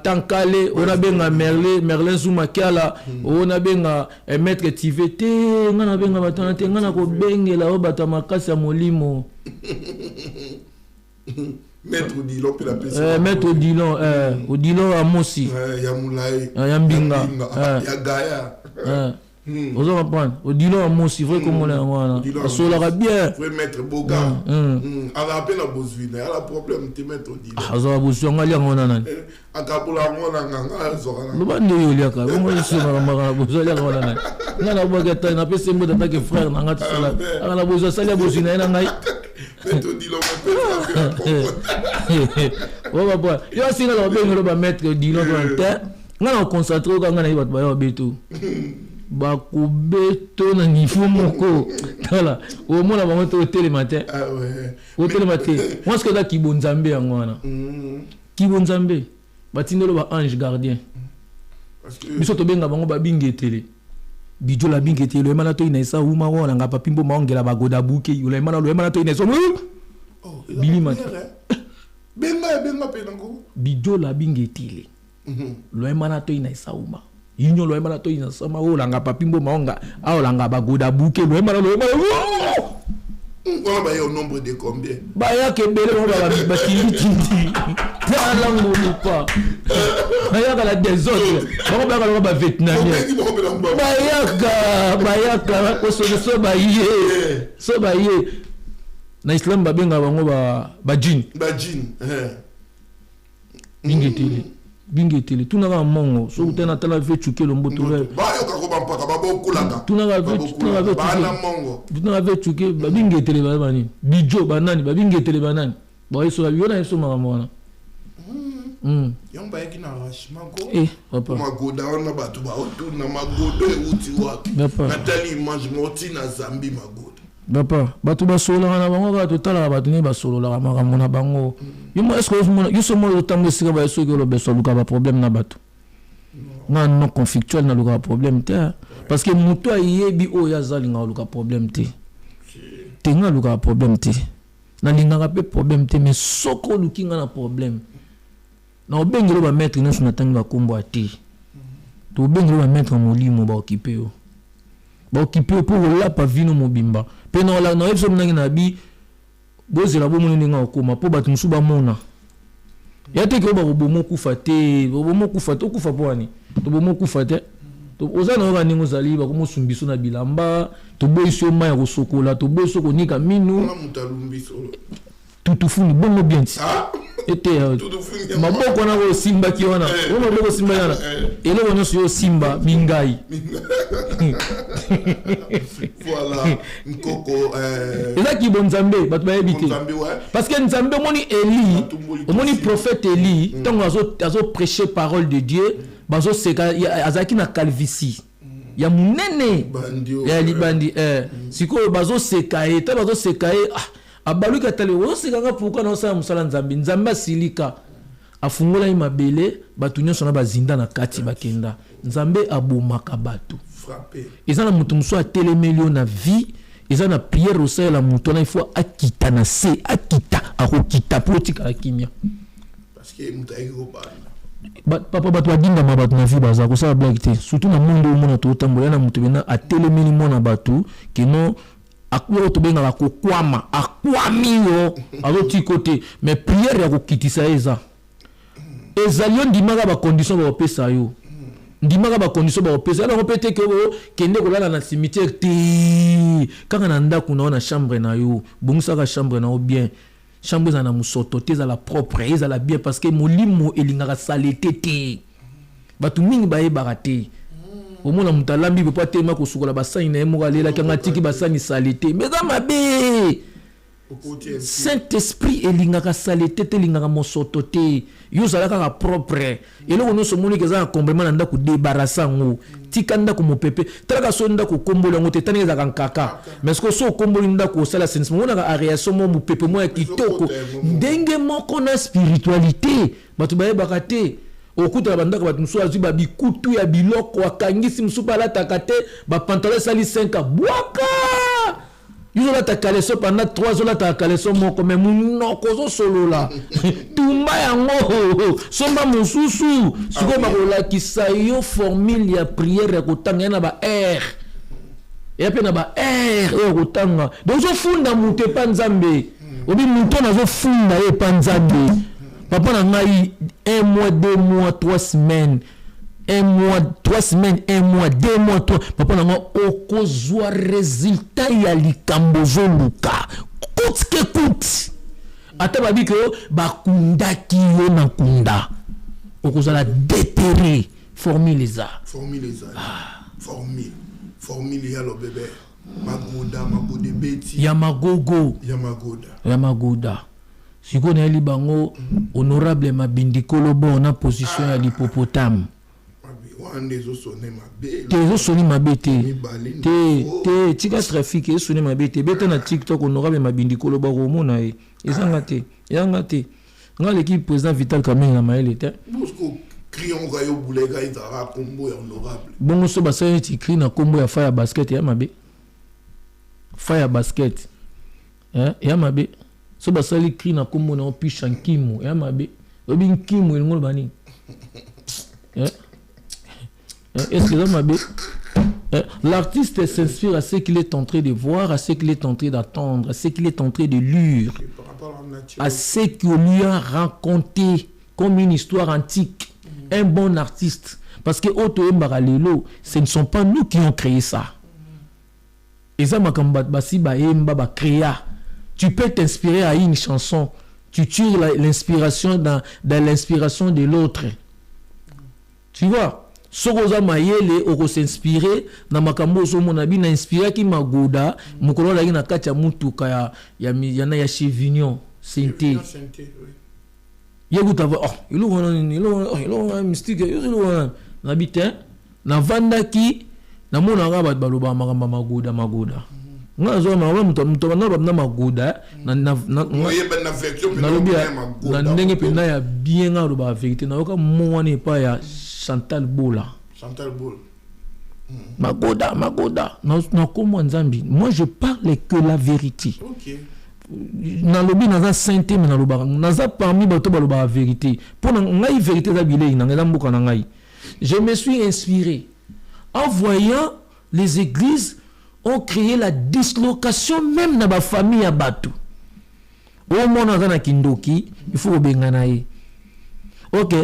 Tankale ona benga Merlin Zumakala ona benga Maître Tivete ngana benga bato te ngana ko bengela o bato makasi ya molimo. Maître Odilon pe la pesa. Maître Odilon Amosi. Ya Moulay. Ya Mbinga. Ya Gaïa. Vous en comprenez. Odilon Amosi vrai comme on est voilà. Solara bien. Vrai Maître Boga. Ala peine a besoin. Ala problème te Maître Odilon. Ah ça va besoin ngali ngona nani. Akabula ngona nganga zora. Lo bande yo liaka. Mo yeso mara besoin liaka ngona nani. Ngana bogeta na pese mbo data ke frère na ngati sala. Ala besoin sala besoin na ngai. Maître Odilon oh papa yo singa la bengelo ba Maître Odilon te ngana concentré ko ngana ibat ba yo beto ba ko beto na niveau moko voilà au moins la moto télé matin ah ouais au télé matin moi ce que da kibonzambe ngwana kibonzambe batindelo ba ange gardien parce que biso to benga bango ba bingetele bijo la bingetele le mana to ina isa uma wona nga papimbo maongela ba goda buke le mana to ina so bili mat benga penango bijo la bingetele lo mana to ina isa uma inyo lo mana to ina sama o langa papimbo maonga a langa ba goda buke lo mana on va y au nombre de combien ba ya ke bele ba tindi ta lango lupa ba ya la des autres ba vietnamien ba ya ko so ba ye na islam ba benga bango ba jin bingetele tunaka mongo so utena tala ve chuke lo mboto ba yo ka ko bampaka ba bokulaka tunaka ve chuke ba bingetele ba bani bijo banani ba bingetele banani ba yeso ba yona yeso makamona yomba yaki na rashmago papa magoda ona batu ba otuna magodo euti wapi natali image moti na Zambi magodo papa batu basolo na bango ka totala batu ne basolo la makambo na bango yo est-ce que yo somo le temps sika ba yeso ke lo beso luka ba problème na batu na non conflictuel na luka problème te parce que muto ayebi o ya zali nga luka problème te nga luka problème te na linga pe problème te mais soko lukinga na problème na obengelo ba maître na suna tanga kombo ati to obengelo ba maître molimo ba occuper yo ba occuper pour la pa vino mobimba pe na la na efso mnangi na bi bozela bo munene nga okoma po batu musuba mona yate ke ba bomo kufa te bomo kufa to kufa poani to bomo kufa te to ozana ora ningo zali ba ko musumbiso na bilamba to boiso ma ya kosokola to boiso ko nika minu na mutalumbi solo tutufuni bongo bien ete maboko na ko simba ki wana o maboko simba yana ele wono so simba mingai voilà nkoko eza ki bonzambe bat ba habiter parce que nzambe moni Eli moni prophète Eli tant azo prêcher parole de Dieu bazo seka azaki na calvitie ya munene ya libandi siko bazo seka eta bazo seka abaluka tale osikanga pourquoi na osala musala nzambe silika afungola mabele batu nyonso na bazinda na kati bakenda nzambe abomaka batu frappé ezana mutu muso atelemeli na vie ezana prière au sein la mutu na il faut akita na se akita akokita politique la kimia parce que mutu ayiko ba papa batu adinga mabatu na vie baza ko sala blague te surtout na monde mona to tambola na mutu bena atelemeli mona batu kino akuro to benga kokwama akwami yo aloti côté mais prière ya kokitisa eza ezalio ndimaka ba condition ba opesa yo ndimaka ba condition ba opesa ala répéter que kende kolala na cimetière te kaka na ndako na chambre na yo bongisa ka chambre na o bien chambre za na musoto te za la propre eza la bien parce que molimo elingaka saleté te batu mingi ba yebaka te au moins la mutalambi peut pas tellement ko sukola basani na emo galela kanga tiki basani saleté mais za mabe Saint-Esprit elingaka saleté te lingaka mosoto te yo zalaka ka propre eloko no so moni ke za complément na ndako débarrasser ngo tika ndako mopepe talaka so ndako kombola ngo te tani za kankaka mais ko so komboli ndako sala sense mona ka réaction mo mopepe mo ya kitoko ndenge moko na spiritualité batu baye bakate okuta bandaka bato musu azwi babikutu ya biloko akangisi musu balataka te bapantalon esali 5 bwaka yozolata kaleso pendant 3 ozolata kaleso moko me munoko ozosolola tumba yango somba mosusu sikoyo bakolakisa yo formule ya priere ya kotanga ya na ba r ya mpe na ba r oyo kotanga donc ozofunda moto epa nzambe obi moto nazofunda ye epa nzambe papa na ngai 1 mois 2 mois 3 semaines 1 mois 3 semaines 1 mois 2 mois 3 papa na ngai okozwa résultat ya likambo zoluka coûte que coûte ata babi ke bakundaki yo na kunda okozala déterré formule eza formule ya lo bébé magoda beti ya magogo ya magoda siko na yeli bango honorable Mabindikolo bo na position ya l'hippopotame te soni mabe te tika trafic e soni mabe te beta na TikTok honorable Mabindikolo ba romona e ezanga te nga l'équipe président Vital Kamerhe na maele te crion rayo boulega izara kombo ya honorable bongo so basali ti cri na kombo ya fire basket ya mabe fire basket ya mabe so basali cri na kombo na opisha nkimu ya mabe obi nkimu elingolo bani est-ce que ça mabe l'artiste s'inspire à ce qu'il est en train de voir, à ce qu'il est en train d'attendre, à ce qu'il est en train de lire, à ce qu'on lui a raconté comme une histoire antique. Un bon artiste. Parce que Oto Mbaralelo, ce ne sont pas nous qui ont créé ça. Et ça, tu peux t'inspirer à une chanson. Tu tires l'inspiration dans l'inspiration de l'autre. Tu vois? Sokoza mayele oko s'inspirer na makambo so monabi na inspira ki magoda mukolo la ina kacha mutuka ya Chevignon Sainté yeguta ilo mystique ilo na bitin na vanda ki na mona nga baloba makamba magoda nga zo ma muto na magoda na ndenge pena ya bien nga ba vérité na yoka mwana pa ya Chantal Bola. Magoda. Moi, je parle que la vérité. Ok. Dans le but, dans la sainteté, mais dans la parmi la vérité. Pour la vérité, je me suis inspiré. En voyant les églises ont créé la dislocation même dans la famille à Batou. Au moins, dans la Kindoki, il faut obéir. Ok.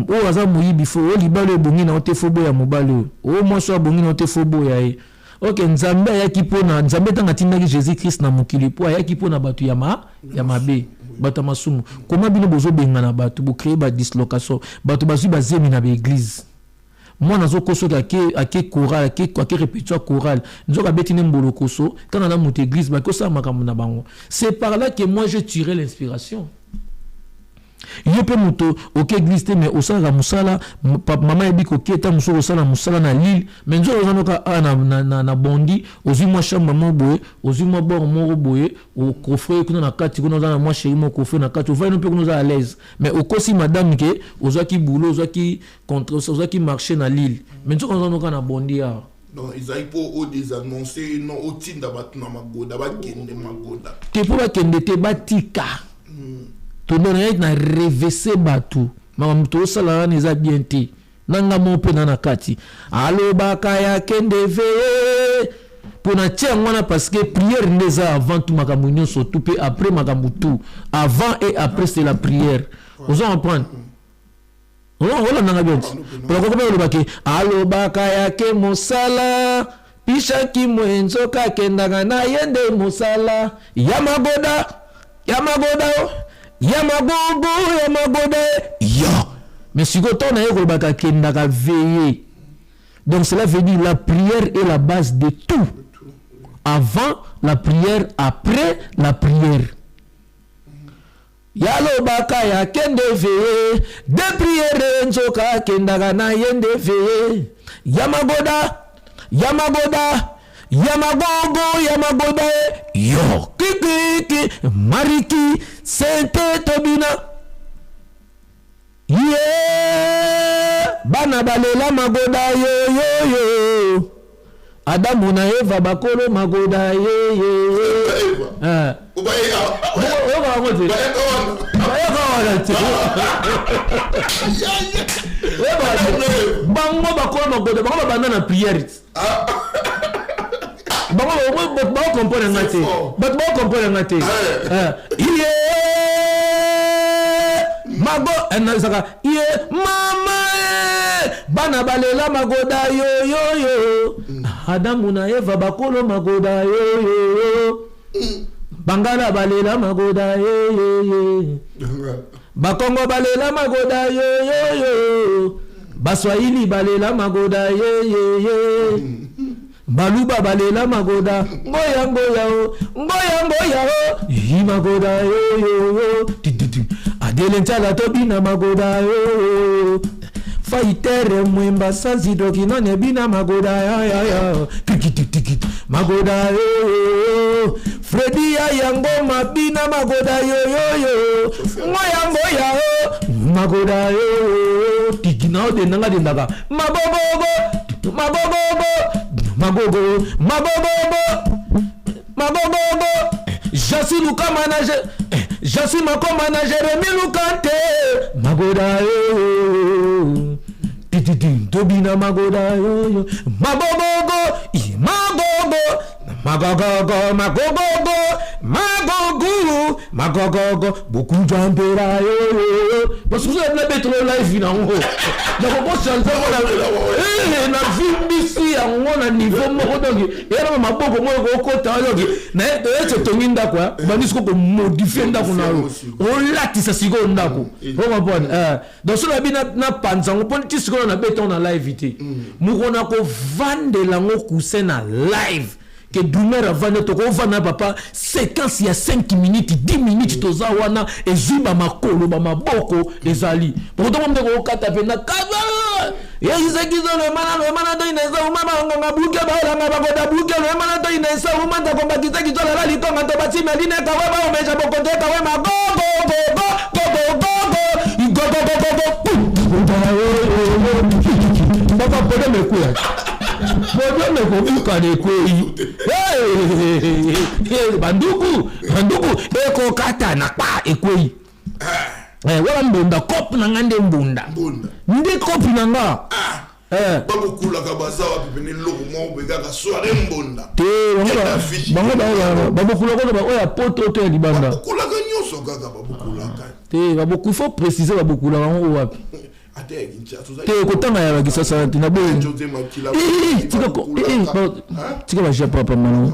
O aza muyibi fo o libalo bongi na ote fobo ya mobalo o moso bongi na ote fobo ya e ok nzambe ya kipona nzambe tanga tindaki Jésus Christ na mokili po ya kipona batu ya mabe batu masumu comment bino bozo benga na batu bo créer ba dislocation batu bazui bazemi na ba église moi nazo koso ake choral ake répétition chorale nzoka betine mbolo koso kana na moto église ba kosa makambo na bango. C'est par là que moi je tirais l'inspiration. Yo pe moto ok église te mais osala musala mama ebiko keta muso osala musala na Lille mais nzo ozanoka na bondi ozwi moi chambre mo boye ozwi moi bord mo boye o coffre kuna na kati kuna na moi chéri mo coffre na kati ovai no pe kuna à l'aise mais okosi madame ke ozaki boulot ozaki contre ozaki marché na Lille mais nzo ozanoka na bondi ya non ils aillent pour au désannoncer non au tinda batna magoda ba kende magoda te pour ba kende te batika tondona na revese batu mamuto sala neza bien te nanga mo pe na kati alobaka ya kende ve pona tia ngwana parce que prière neza avant tout makambo nyonso tout pe après makambo tout avant et après c'est la prière vous en comprendre on nanga bien pour ko be lobaka alobaka ya ke mosala pisha ki mwenzo ka kendanga na yende mosala Yamagoda yo mais si goto na yeko baka kendaka veiller donc cela veut dire la prière est la base de tout avant la prière après la prière yalo baka ya kende veiller de prière nzoka kendaka na yende veiller Yamagoda yo kiki Mariki Sainte Tobina yeah bana balela magoda yo yo yo Adamu na Eva bakolo magoda ye bango bakolo magoda bango banda na prière bango comprendre ngate but bango comprendre ngate mago enazaka mama bana balela magoda yo yo yo Adamu na Eva bakolo magoda yo yo Bangala balela magoda yo Bakongo balela magoda yo Baswahili balela magoda yo Baluba balela magoda ngoya ngoya yi magoda yo Adele nchala tobina magoda yo Faitere mwemba sanzi doki nane bina magoda ya tikit magoda yo Freddy ya yango mabina magoda yo ngoya magoda yo tikina de nanga de ndaga magogo Jassi Luka manager Jassi Mako manager Milukante magoda yo Tobina magoda yo magogo beaucoup jambera yo parce que vous avez mettre live na ngo donc on change na vimbi na niveau moko donc era maboko moko okota donc na eto tominda kwa banisiko ko modifier ndako na yo on latisa siko ndako on comprend donc sur la bina na panza on pon ti siko na beton na live ité mukona ko vandela ngo kusena live que Doumer avant de te papa séquence il y a 5 minutes 10 minutes toza wana ezuba makolo ba maboko ezali pourtant on me kata pena kaba ya isekizo le mana do ineza umama nganga buke ba la ba ko buke le mana do ineza umama ko ba kitaki to la li to ngato ba chime line ka wa ba o meja boko te ka wa ma go baba pode me kuya Bodo me ko ka de ko yi banduku eko kata na pa ekoi wala mbunda kop na ngande mbunda ndi kop na nga babu kula ka bazawa pepene loko mo bega ka soare mbunda babu kula ko ba oya poto to di banda babu kula ka nyoso kaka babu kula ka te babu ku faut préciser babu kula ngo wapi te kotanga ya bakisasa tina bo tika ba japa papa mano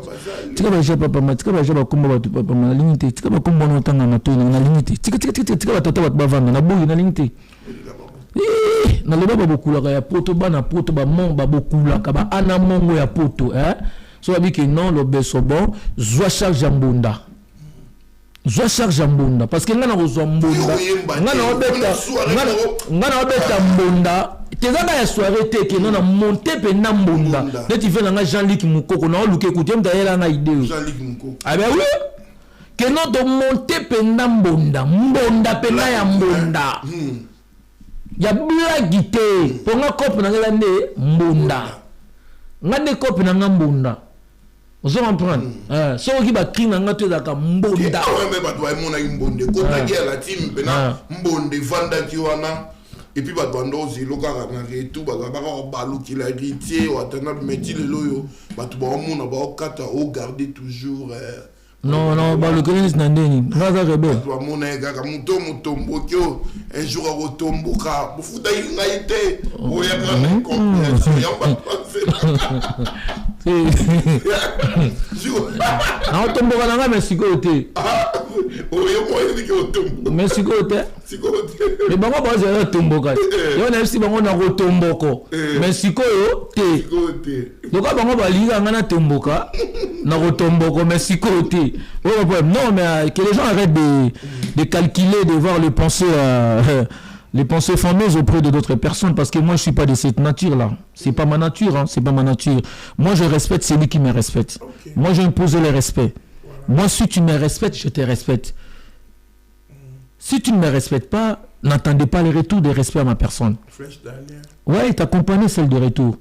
tika ba japa papa tika ba japa komba batu papa na limite tika ba komba no tanga na to na limite tika ba tota ba bavanga na boyi na limite na leba ba bokula ya poto ba na poto ba mon ba bokula ka ba ana mongo ya poto so ba biki non lo beso bon zwa charge mbunda Zwa charge mbunda parce que ngana kozwa mbunda ngana obeta mbunda tezaka ya soirée te ke nona monter pe na mbunda net ife nga Jean-Luc Mukoko na oluke kutem d'ailleurs na idée Jean-Luc Mukoko ah ben oui que non de monter pe na mbunda pe na ya mbunda ya blague te ponga kope na ngala ne mbunda ngane kope na mbunda Vous comprenez? So qui va crier dans notre zaka mbonda. Ouais mais ba doit mona mbonde. Ko ta guerre la team pena mbonde vanda ki wana et puis ba dondo zilo ka na retu ba ba ko balu ki la héritier ou atana meti le loyo ba to ba mona ba okata o garder toujours non ba le crise nandeni. Ngaza rebe. Ba mona ga ka muto mbokyo un jour a retombo ka bu futa ngaite o ya ka compréhension ya ba non tombo kana Mexico te Mexico te mais bango ba zero tombo ka yo na si bango na ko tomboko Mexico yo te donc bango ba liga ngana tomboka na ko tomboko Mexico te non mais que les gens arrêtent de calculer de voir les pensées fameuses auprès de d'autres personnes parce que moi je suis pas de cette nature là, c'est pas ma nature c'est pas ma nature. Moi je respecte celui qui me respecte. Okay. Moi j'impose le respect. Moi si tu me respectes, je te respecte. Si tu ne me respectes pas, n'attendez pas les retours de respect à ma personne. Flèche d'alliance. Ouais, t'accompagner celle de retour.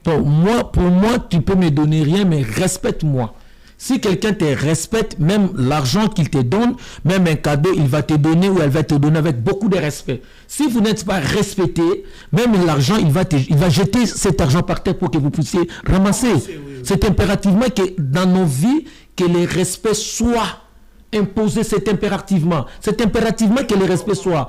Voilà. Donc, pour moi, tu peux me donner rien, mais respecte-moi. Si quelqu'un te respecte, même l'argent qu'il te donne, même un cadeau, il va te donner ou elle va te donner avec beaucoup de respect. Si vous n'êtes pas respecté, même l'argent, il va jeter cet argent par terre pour que vous puissiez ramasser. C'est impérativement que dans nos vies, que le respect soit imposé, c'est impérativement. C'est impérativement que le respect soit.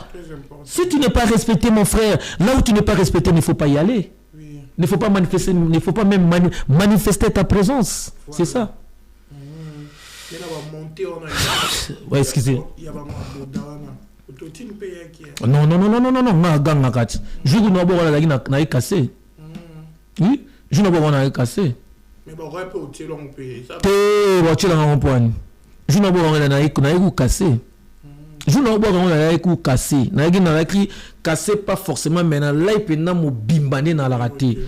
Si tu n'es pas respecté, mon frère, là où tu n'es pas respecté, il ne faut pas y aller. Oui. Il ne faut pas manifester, il ne faut pas même manifester ta présence. Voilà. C'est ça. Il y a monter, on a. Ouais, excusez. Il y a Non, non, non, non, non, non, non, ma gang na kati. Je vous n'ai pas na cassé. Oui, je n'ai pas na cassé. Mais bon, rap au tiers on paye ça. Te voiture na point. Je n'ai pas na cassé. Je n'ai pas na cassé. Na cassé pas forcément mais na live na mo bimbane na la raté.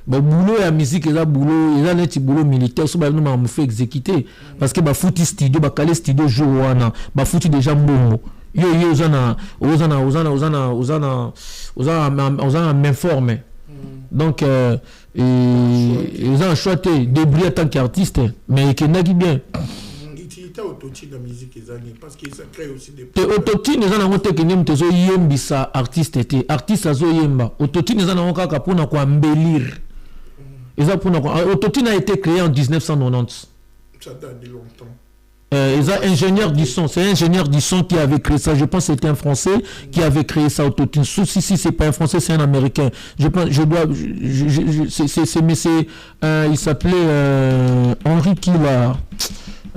Bon boulot ya musique eza boulot, eza neti boulot militaire so ba no ma fait exécuter parce que ba fouti studio ba calé studio jour wana, ba fouti déjà mbongo. Yo ozana m'informer. Donc ils ont choisi débrouiller en tant qu'artiste mais qui n'a bien. Utilité autotune dans musique parce que ça crée aussi des autotune ils ont monté que nyem tezo yembisa artiste était artiste azo yemba autotune ils ont kaka pour ko embellir. Autotune a été créé en 1990. Ça date de longtemps. Ils ont ingénieur du son, c'est un ingénieur du son qui avait créé ça. Je pense que c'était un Français qui avait créé ça autotune. Si c'est pas un Français, c'est un Américain. Je pense, il s'appelait Henri Kila.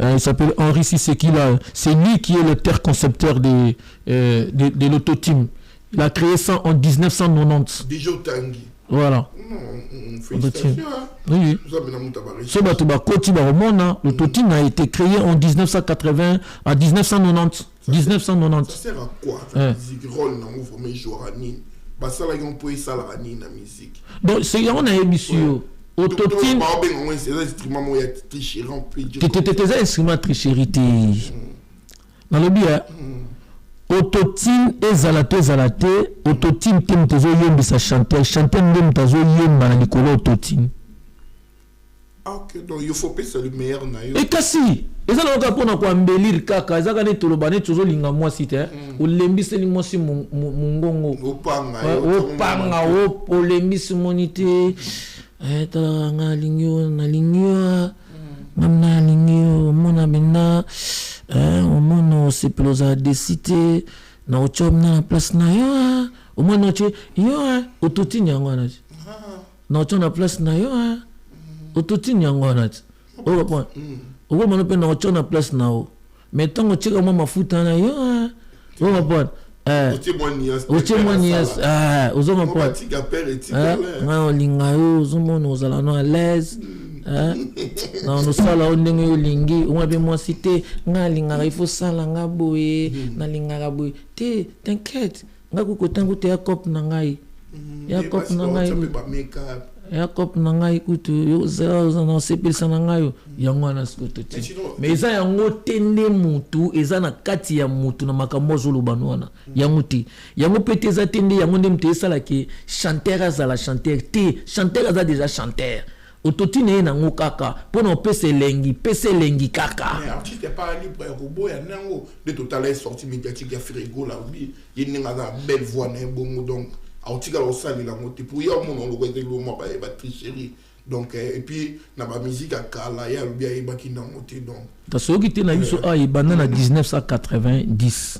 Il s'appelle Henri Sisekila. C'est lui qui est le terre concepteur de l'autotune. Il a créé ça en 1990. Déjà Tanguy. Voilà. Félicitations. Oui. L'autotune a été créé en 1980 à 1990. 1990. Ça sert à quoi la musique rôle dans le format Joranine. Bah ça là on peut ça la ranine la musique. Donc c'est on a émission. Autotune. C'est un instrument où il y a tricherie en plus. T'es un instrument tricherie. Dans le bien. Autotune ezalate autotune tem tezo yembisa chanter ndem tazo yemba na likolo autotune. Ok, donc il faut passer le meilleur na yo. Et kasi ezala ka pona ko embellir kaka ezaka ne toloba ne tozo linga mwasi te olembisi ni mwasi mungongo opanga olembisi monite tala nga lingyo na lingyo mamna lingyo mona benda omono sepeloza décité na ochom na place na yo omono che yo autotune yango na na ochom na place na yo autotune yango na o point o mono pe na ochom na place na o metongo cheka mo mafuta na yo o point Otiemonias ozoma point nga olinga yo ozomono ozala no à l'aise na nosala o ndenge olingi omabe mwasi te nga alingaka il faut sala nga boye nalingaka boye te t'inquiète nga kukotango te ya cop na ngai ya cop na ngai ya cop na ngai kutu yo zela na sepelisa na ngai yango wana sikoto te mais eza yango tende mutu eza na kati ya mutu na makambo zoloba wana yango te yango pe te eza tende yango nde mutu esala ke chanteur azala chanteur te chanteur aza déjà chanteur autotune na ngo kaka pona pese lengi kaka mais artiste pas libre robot ya nango de total est sorti médiatique ya frigo la bi yenga na belle voix na bongo donc artiste au sali la moté pour ya mon on le lo mo ba tricherie donc et puis na ba musique à kala ya bien ba ki na moté donc ta soki te na biso a ibanda na 1990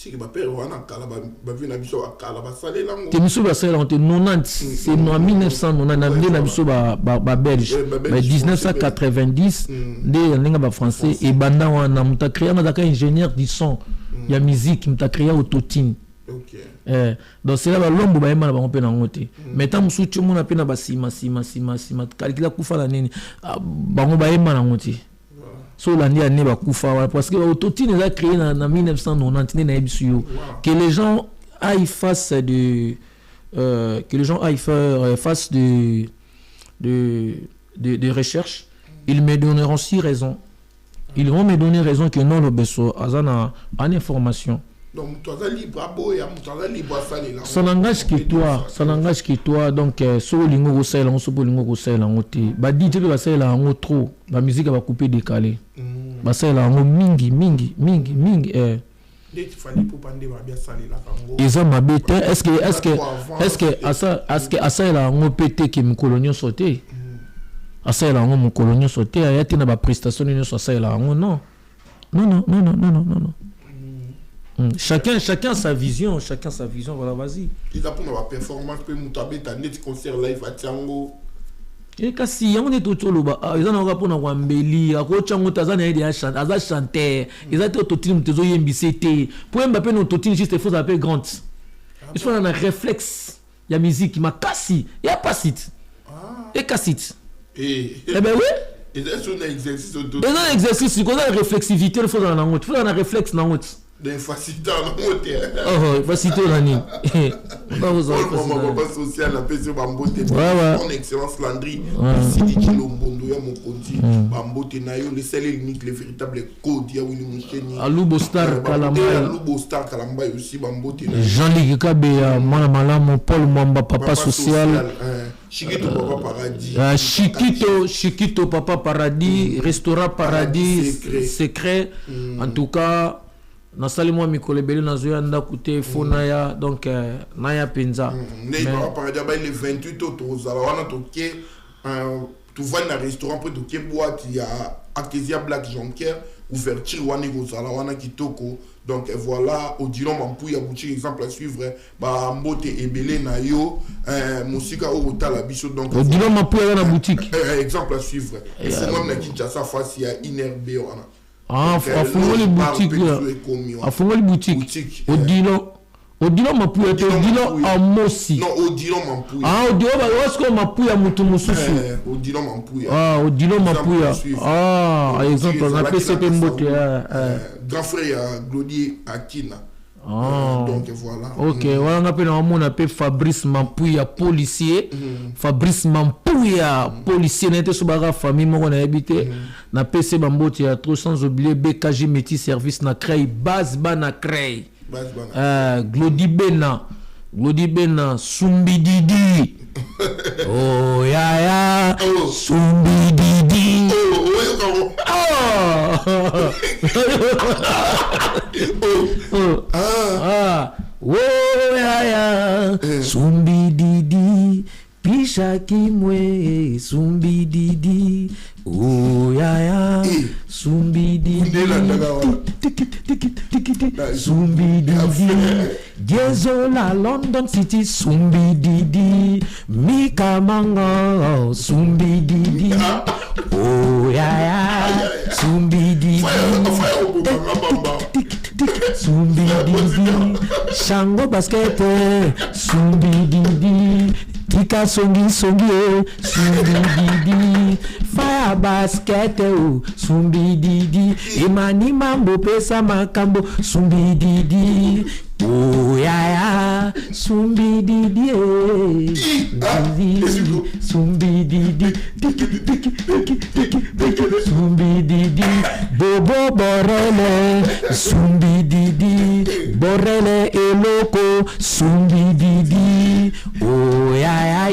si ba père wana kala ba vi na biso a kala ba sali la ngo te biso ba sali la 90 c'est en 1990 na bien na biso ba belge ba 1990 nde ndinga ba français et banda wana muta créer na daka ingénieur du son ya musique muta créer autotune. OK. Donc c'est là ba lombo ba yema na ba mpe na ngote mais tant musu tu mona pe na ba sima kalkila kufa la nini bango ba yema na ngote so landi ane ba kufa parce que autotune est créé na 1990 na ebisuyo que les gens aillent face de que les gens aillent faire face de recherche. Ils me donneront 6 raisons. Ils vont me donner raison que non le beso azana en information Donc, toi, tu es libre à boire, tu es libre à saler. Ça n'engage que toi. Donc, si tu lingo ça, on se peut lingo ça, on te. Bah, DJ va ça, on trop. La musique va couper décalé. Bah, ça, on mingi. Ils ont ma bête. Est-ce que ça, là, on pété que mon colonien sauté. À ça, là, mon colonien sauté. Il y a une prestation, ça, là, non. Chacun sa vision, voilà, vas-y. Ils apprennent la performance, puis Moutabe, t'as net concert live à Tiango. Et kasi, on est tout là-bas. Ils ont un rapport dans Wambeli, à Rochango, Tazana, ils ont chanté, ils ont été autotines, ils ont été pour Mbappé, nos autotines, juste, il faut s'appeler Grant. Ils sont dans un réflexe. Il y a musique, il m'a cassé, il y a pas site. Et cassite. Eh ben oui. Ils ont un exercice autotune. Ils ont un exercice, il faut dans la réflexivité, il faut dans la route, il faut dans la réflexe dans la route. Des facilités en route. Facilité en ligne. Papa social, la paix sur Bambote. Mon excellence Landry. Ici, dit Chilombondo, ya Mokonzi. Bambote Nayo, le seul et l'unique, le véritable code. Ya Willy Moucheni. Aloubo Star Kalambay. Aloubo Star Kalambay aussi, Bambote Nayo. Jean-Luc Kabea, Manamala, Paul Mwamba, papa social. Chiquito Papa Paradis. Chiquito Papa Paradis, Restaurant Paradis, secret. En tout cas, na salimo mikole bele na zoya nda kute fonaya donc naya penza. Mais Papa Paradis ba le 28 autres ala wana toke tu vas dans restaurant pour toke boîte il y a Artesia Black Jonker ouverture wana gozala wana kitoko. Donc voilà, Odilon Mampouya boutique exemple à suivre ba mbote ebele na yo musika o la biso donc Odilon Mampouya na boutique exemple à suivre. Et c'est même na Kinshasa face il y a Inerbe wana. Afungo les boutiques là. Afungo les boutiques. Odilon Mampouya te Odilon Amosi. Non, Odilon Mampouya. Odilon Mampouya Mampouya mutu mususu. Odilon Mampouya. Odilon Mampouya. Exemple on appelle ça mbote grand frère Glodier Akina. Donc voilà. Ok, on appelle Fabrice Mampouya policier. Fabrice Mampouya policier n'était sur la famille moi on a habité na PC Bambote à trop sans oublier BKG Métis service na Crey base bana Crey. Glody Bena Sumbi Didi. Oh ya Sumbi Didi. Sumbi Didi Pisha Kimwe Sumbi Didi. Oh ya Sumbi Didi Sumbi Didi Gezola London City Sumbi Didi Mika Manga Sumbi Didi. Oh ya Sumbi Didi Sumbi Didi Shango Basket Sumbi Didi Tika Songi Sumbi Didi Fire Basket Sumbi Didi Imani Mambo Pesa Makambo Sumbi Didi. Oh ya Sumbi Didi Sumbi Didi Sumbi Didi Bobo Borele Sumbi Didi Borele Eloko Sumbi Didi. Oh ya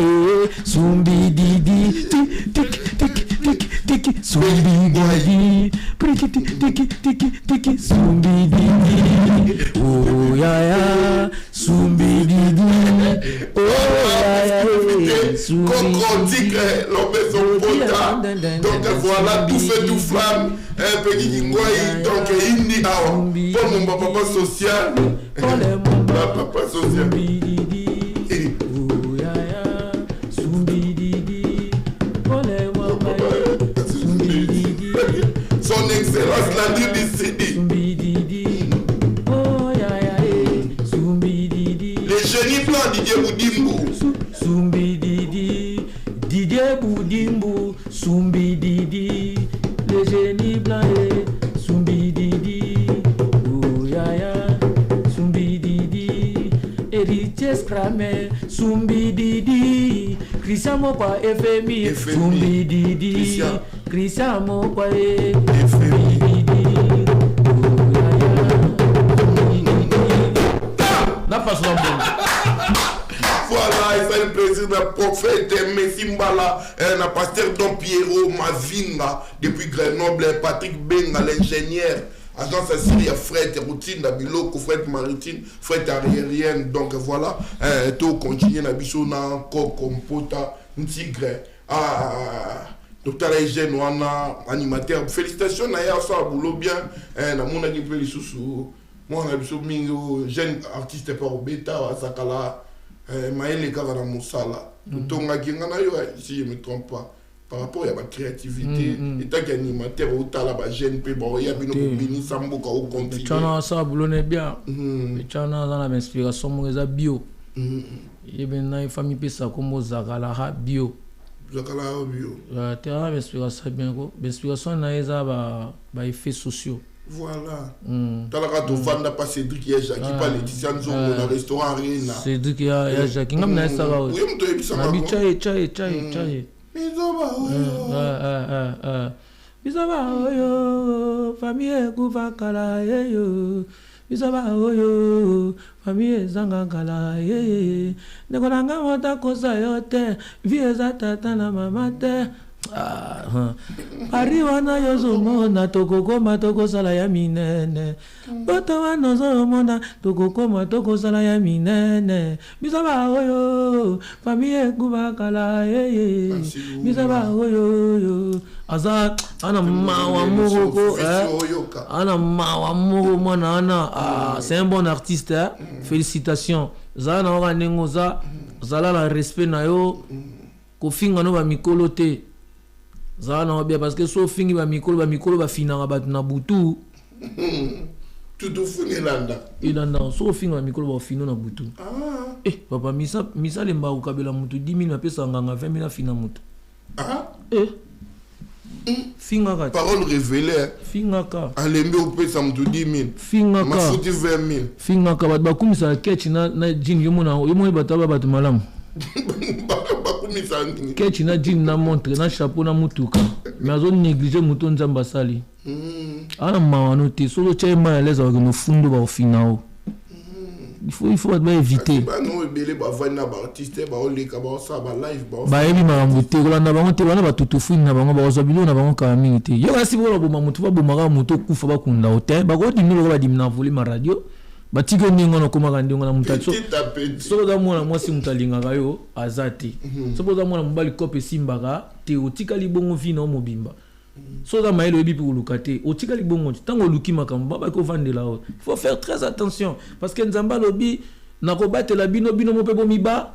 Sumbi Didi Sumbi Didi Sumbi Didi. Oh ya Sumbi Didi. Oh ya Coco Tigre, l'obéson Bota. Donc voilà, tout fait tout flamme. Petit Ngouaï, donc Indi Ao. Pour mon papa social. Papa social. Son excellence Landry décédé. Le génie blanc Didier Boudimbo. Didier Boudimbo. Sumbi Didi. Le génie blanc Sumbi Didi. Oh ya Sumbi Didi. Héritier Scramé Sumbi Didi. Christian Mopa FMI Sumbi Didi. Christian Mopa FMI. Oh ya passe dans bon. Voilà, et ça le plaisir d'un prophète Messi Mbala, un pasteur Don Pierrot Mavinga, depuis Grenoble, Patrick Benga, l'ingénieur, agence Assyria, fret routine, Nabiloko, fret maritime, fret aérienne. Donc voilà, tout continue, Nabisona, Kokompota, Ntigre, Docteur Eugène Wana, animateur. Félicitations, Naya, ça boulot bien, Namona qui peut les sous-sous. Moi, on a vu jeune artiste par Beta, Sakala. Maël Kavana Moussala. Tonga Gingana, si je ne me trompe pas, par rapport à la créativité, et tant qu'animateur, au talaba, jeune, il y a une béni, Samboka, au continent. Tchana, ça, boulonnait bien. Tchana, dans la inspiration, moi, bio. Et bien, il faut me ça comme Zakala bio. Zakala bio. Terrain, inspiration, bien, inspiration, n'a pas effets sociaux. Voilà. Talaka to vanda pas Cédric et Jacques pas Laetitia Nzongo dans le restaurant Arena. Cédric et Jacques ngam na ça va. Oui, mto ebisa ma. Chai. Mizoba oyo. Mizoba oyo. Famille kuva kala yo. Mizoba oyo. Famille zanga kala ye. Nekolanga mota kosa yote. Vie za tata na mama te. Ariwana yozomona tokokoma tokosala ya minene botawa nozomona tokokoma tokosala ya minene bisaba oyo famille kubakala yeye bisaba oyo aza ana mawa moko ana mawa moko mwana ana c'est un bon artiste félicitations za na ora nengoza zala la respect na yo kofinga no ba mikolo te Zana bien parce que so fingi ba mikolo ba finanga ba na butu tout fini landa ilanda so fingi ba mikolo ba fino na butu papa misa le mba ukabela mutu 10 000 pesa nganga 20 000 fina mutu finga ka parole révélée finga ka alembe upesa mutu 10 000 finga ka mafuti 20 000 finga ka ba kumisa kechi na jin yomona bataba batu malamu Kechi na jean na montre na chapeau na mutuka mais azo négliger muto nzamba sali ana mawano te solo tchai ma leza wa no fundo ba finao il faut ba éviter ba no ebele ba vana ba artiste ba oleka ba sa ba live ba ebi marambo te ko na bango te bana ba tutufu na bango ba ozabilo na bango ka mingi te yo kasi bola bo mutu ba bomaka muto kufa ba kunda hotel ba ko dimino ba dimina voli ma radio batiko ningo no koma kandi ngona mutacho so za mwana mwasi mutalinga kayo azati so za mwana mbali kope simbaka te otika libongo vina omobimba so za maelo ebi pulukate otika libongo tango luki makamba ba ko vandela o il faut faire très attention parce que nzamba lobi nakobatela bino mope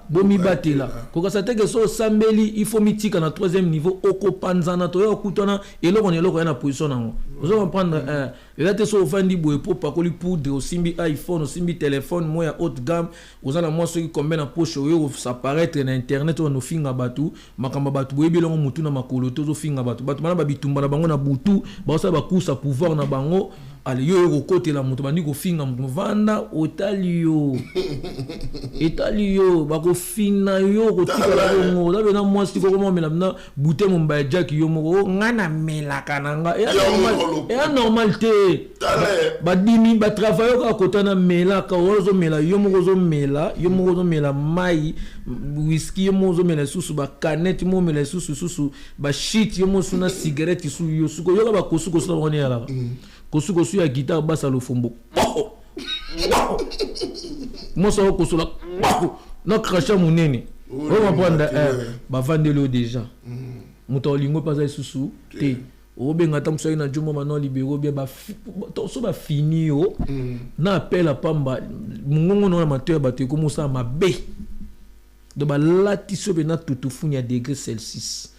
bomibatela kokasa teke so sambeli il faut mitika na 3e niveau okopanzana to yo kutana eloko ya na position nango ozo comprendre là te so fandi boye po pakoli poudre osimbi iPhone osimbi téléphone moya haute gamme ozana moi ceux qui combien na poche yo ça paraître na internet on finga batu makamba batu boye bilongo mutu na makolo to finga batu mana babitumba na bango na butu ba sa ba kusa pouvoir na bango ali yo côté la mutu bandi ko finga mutu vanda otalio ba ko fina yo ko tikala ngo da bena moi si ko mo mela na bouté mon ba jack yo mo ngana mela kananga ya normal te ba dimi ba travailler ka kotana mela ka ozo mela yo mo zo mela mai whisky yo mo zo mela susu ba canette mo mela susu ba shit yo mo suna cigarette su yo suko yo ba kosuko so ngoni ala kosuko su ya guitare basa lo fombo moi ça kosola na cracha munene on va prendre ba vandelo déjà muto lingo pas susu te obenga tamso na jomo mano libero bien ba so ba fini yo na appel a pamba mungongo na mateur ba te comme ça mabe de ba latiso be na tutufunya degré Celsius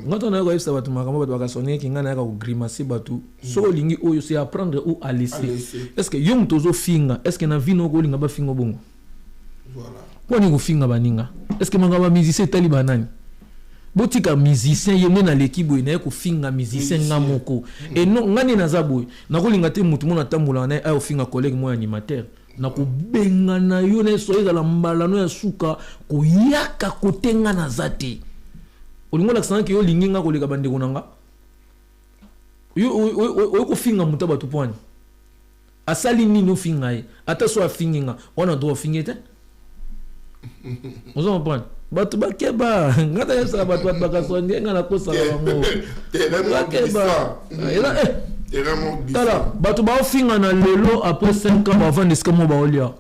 ngato na ko ifsa batu makamba batu bakasonye kinga na ka grimacer batu so lingi oyo c'est apprendre ou à laisser est-ce que yom tozo finga est-ce que na vino ko linga ba fingo bongo voilà poni ko finga baninga est-ce que manga ba musicien talibanani botika musicien yemwe na l'équipe na ko finga musicien ngamoko et non ngani na zaboy na ko linga te mutu mona tambula na ay finga collègue mo animateur na ko benga na yo na so ezala mbalano ya suka ko yaka kotenga na zate olingo la sanki yo linginga ko leka bande konanga yo ko finga muta batu pwani asali nini ofinga ye ata so afingi nga on a droit ofingi te ozo comprendre bato bakeba ngata yesa bato bakasonde nga na kosala bango bakeba tala bato baofinga na lelo après 5 ans avant deske mo baolia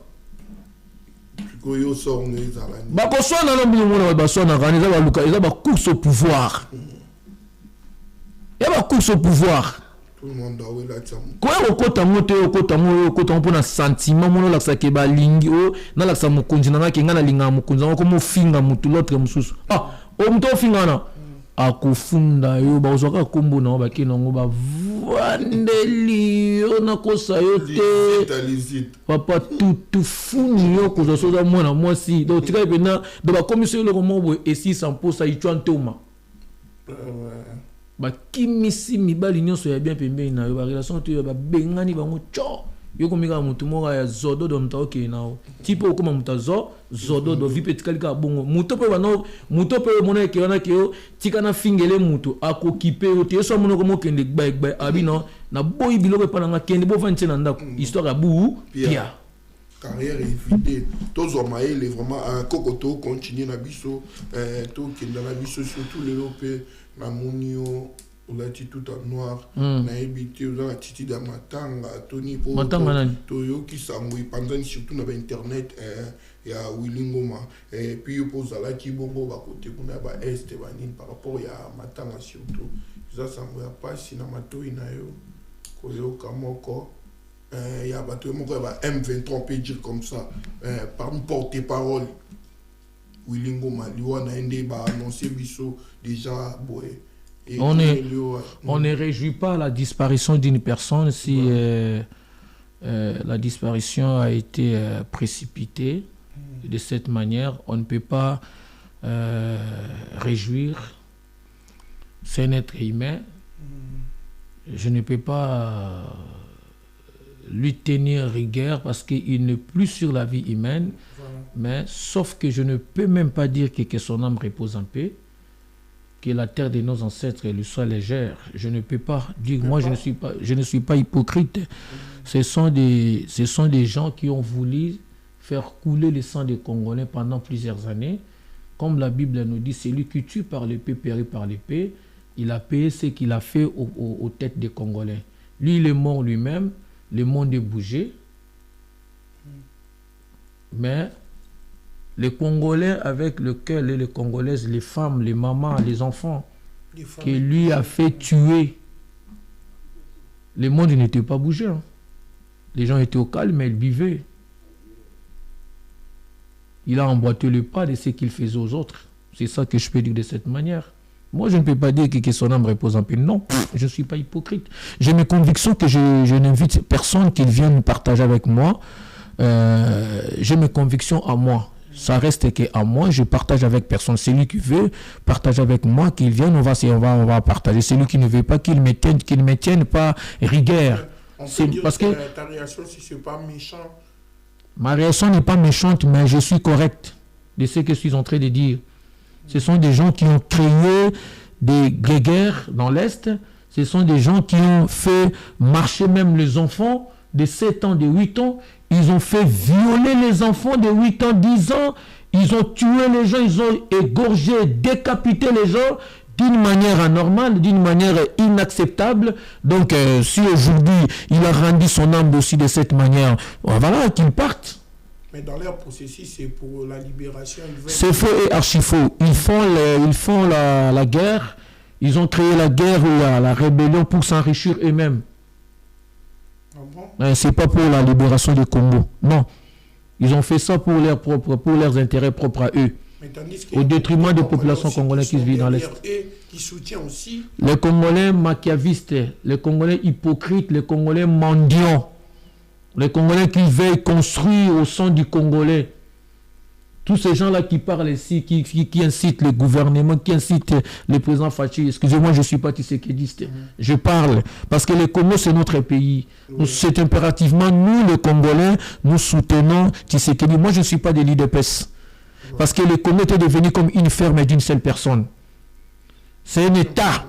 bakoswana na mbino baswanaka eza baluka eza bacourse au pouvoir ya bacourse au pouvoir koya kokota ngo te okota ngo mpona sentiment mono olakisaka balingi o nalakisa mokonzi na ngaki nga nalingaka mokonzi yango komofinga motu lotre mosusu moto ofingana akofunda yo bakozwaka kombo nango bake nango bavandeli yo nakosa yo te papa tutu funi yo kozwa soza mwana mwasi donc tika epena do bakomisi yo eloko moko boye esisa mposa itwa ntoma bakimisi mibali nyonso ya bien pembeni na yo barelation to yo babengani bango tcho yo komika mutu moko ya zodo do mta okei nao tipo okoma muta zodo do vipe tikalika bongo muto pe bano muto pe mona eke wana ke yo tika na fingele mutu akokipe yo te so mono komo kende gba abino na boyi biloko pa na kende bo vanche na ndako histoire abu pia carrière évitée tous ont maillé vraiment à kokoto continuer na biso to kenda na biso surtout les lopé na monio on a dit tout en noir na habité dans la titi de matanga toni po toyo qui sangui pendant surtout na internet ya Willingoma et puis pose la ki bongo ba côté kuna ba est ba nini par rapport ya matanga surtout ça sangui ya pas na matoi na yo koyo kamoko il y a bateau M23 on peut dire comme ça par une porte-parole Willingoma liwana ende ba annoncer biso déjà boy on ne réjouit pas la disparition d'une personne si la disparition a été précipitée de cette manière. On ne peut pas réjouir. C'est un être humain. Je ne peux pas lui tenir rigueur parce qu'il n'est plus sur la vie humaine. Mais sauf que je ne peux même pas dire que son âme repose en paix, que la terre de nos ancêtres lui soit légère. Je ne peux pas dire, moi je ne suis pas hypocrite. Ce sont des gens qui ont voulu faire couler le sang des Congolais pendant plusieurs années. Comme la Bible nous dit, celui qui tue par l'épée périt par l'épée. Il a payé ce qu'il a fait aux têtes des Congolais. Lui, il est mort lui-même, le monde est bougé. Mais les Congolais avec le cœur, les Congolaises, les femmes, les mamans, les enfants, que lui a fait tuer. Le monde n'était pas bougé. Hein. Les gens étaient au calme, mais ils vivaient. Il a emboîté le pas de ce qu'il faisait aux autres. C'est ça que je peux dire de cette manière. Moi, je ne peux pas dire que son âme repose en paix. Non, je ne suis pas hypocrite. J'ai mes convictions que je n'invite personne qui vienne partager avec moi. J'ai mes convictions à moi. Ça reste qu'à moi, je partage avec personne. Celui qui veut partager avec moi, qu'il vienne, on va partager. Celui qui ne veut pas, qu'il me tienne pas rigueur. Parce que ta réaction, si ce n'est pas méchant. Ma réaction n'est pas méchante, mais je suis correct de ce que je suis en train de dire. Ce sont des gens qui ont créé des guerres dans l'Est. Ce sont des gens qui ont fait marcher même les enfants de 7 ans, de 8 ans. Ils ont fait violer les enfants de 8 ans, 10 ans. Ils ont tué les gens, ils ont égorgé, décapité les gens d'une manière anormale, d'une manière inacceptable. Donc, si aujourd'hui, il a rendu son âme aussi de cette manière, voilà, qu'il parte. Mais dans leur processus, c'est pour la libération. C'est faux et archi faux. Ils font la guerre. Ils ont créé la guerre ou la rébellion pour s'enrichir eux-mêmes. C'est pas pour la libération du Congo. Non. Ils ont fait ça pour leurs intérêts propres à eux. Au détriment des populations congolaises qui vivent dans l'Est. Qui soutient aussi. Les Congolais machiavistes, les Congolais hypocrites, les Congolais mendiants, les Congolais qui veillent construire au sein du Congolais. Tous ces gens-là qui parlent ici, qui incitent le gouvernement, qui incitent le président Fachi. Excusez-moi, je ne suis pas tissékédiste. Je parle parce que le Congo, c'est notre pays. C'est impérativement, nous, les Congolais, nous soutenons Tshisekedi. Moi, je ne suis pas de l'IDPS. Parce que le Congo était devenu comme une ferme d'une seule personne. C'est un État.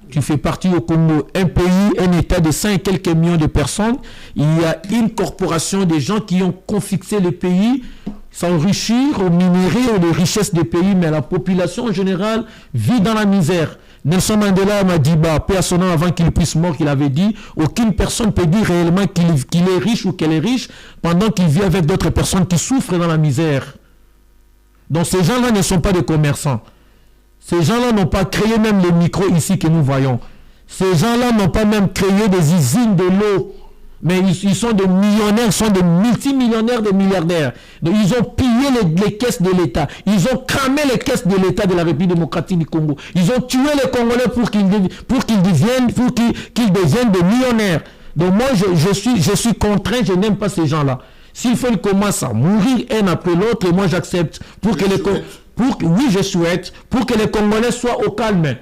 Tu fais partie au Congo, un pays, un État de 5 et quelques millions de personnes. Il y a une corporation des gens qui ont confixé le pays, s'enrichir aux minéraux, aux richesses des pays, mais la population en général vit dans la misère. Nelson Mandela Madiba, paix à son nom avant qu'il puisse mort, qu'il avait dit, aucune personne ne peut dire réellement qu'il est riche ou qu'elle est riche pendant qu'il vit avec d'autres personnes qui souffrent dans la misère. Donc ces gens-là ne sont pas des commerçants. Ces gens-là n'ont pas créé même les micros ici que nous voyons. Ces gens-là n'ont pas même créé des usines de l'eau. Mais ils sont des millionnaires, ils sont des multimillionnaires, des milliardaires. Donc ils ont pillé les caisses de l'État. Ils ont cramé les caisses de l'État de la République démocratique du Congo. Ils ont tué les Congolais pour qu'ils deviennent des millionnaires. Donc moi, je suis contraint, je n'aime pas ces gens-là. S'il faut qu'ils commencent à mourir un après l'autre, et moi j'accepte pour que je souhaite pour que les Congolais soient au calme.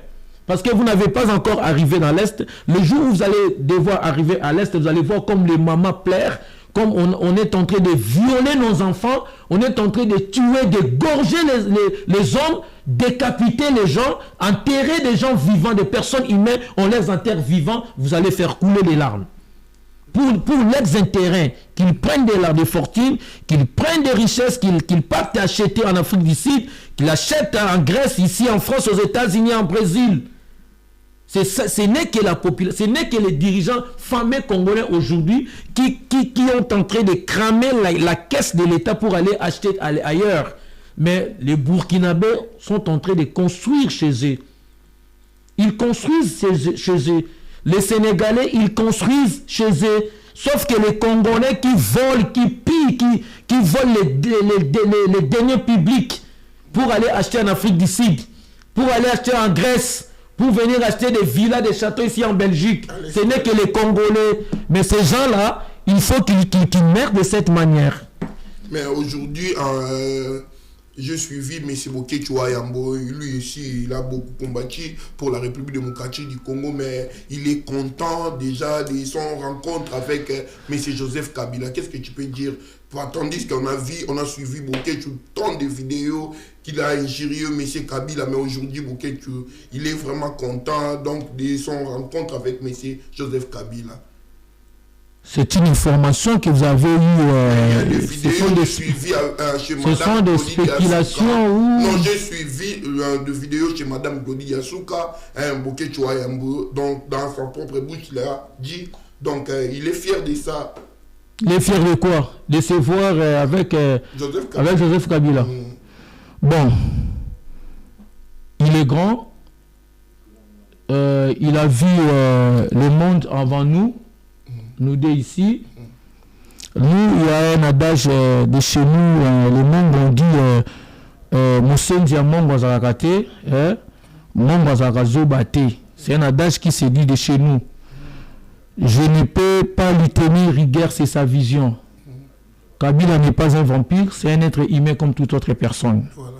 Parce que vous n'avez pas encore arrivé dans l'Est. Le jour où vous allez devoir arriver à l'Est, vous allez voir comme les mamans pleurent, comme on est en train de violer nos enfants, on est en train de tuer, d'égorger les hommes, décapiter les gens, enterrer des gens vivants, des personnes humaines, on les enterre vivants, vous allez faire couler des larmes. Pour l'ex-intérêt, qu'ils prennent des fortunes, qu'ils prennent des richesses, qu'ils partent acheter en Afrique du Sud, qu'ils achètent en Grèce, ici en France, aux États-Unis, en Brésil. Ce n'est que la population, ce n'est que les dirigeants fameux congolais aujourd'hui qui ont en train de cramer la caisse de l'État pour aller acheter ailleurs. Mais les Burkinabés sont en train de construire chez eux. Ils construisent chez eux. Les Sénégalais, ils construisent chez eux. Sauf que les Congolais qui volent, qui pillent, qui volent les deniers publics pour aller acheter en Afrique du Sud, pour aller acheter en Grèce, pour venir acheter des villas, des châteaux ici en Belgique. Ce n'est que les Congolais. Mais ces gens-là, il faut qu'ils meurent de cette manière. Mais aujourd'hui, j'ai suivi M. Boké Chouayambo. Lui aussi, il a beaucoup combattu pour la République démocratique du Congo, mais il est content déjà de son rencontre avec M. Joseph Kabila. Qu'est-ce que tu peux dire? Tandis qu'on a suivi Boké Chou, tant de vidéos qu'il a injurié M. Kabila, mais aujourd'hui, Boké Chou, il est vraiment content donc, de son rencontre avec M. Joseph Kabila. C'est une information que vous avez eue. Ce sont des spéculations ou... Non, j'ai suivi des vidéos chez Mme Glody Yasuka, Boké Chouayambo, donc dans sa propre bouche, il a dit, donc il est fier de ça. Il est fier de quoi? De se voir avec Joseph Kabila. Bon, il est grand, il a vu le monde avant nous. Nous deux ici, nous, il y a un adage de chez nous, le monde on dit Moussendi a Mongwazakate, Mongwazakazobate. C'est un adage qui se dit de chez nous. Je ne peux pas lui tenir rigueur, c'est sa vision. Kabila n'est pas un vampire, c'est un être humain comme toute autre personne. Voilà.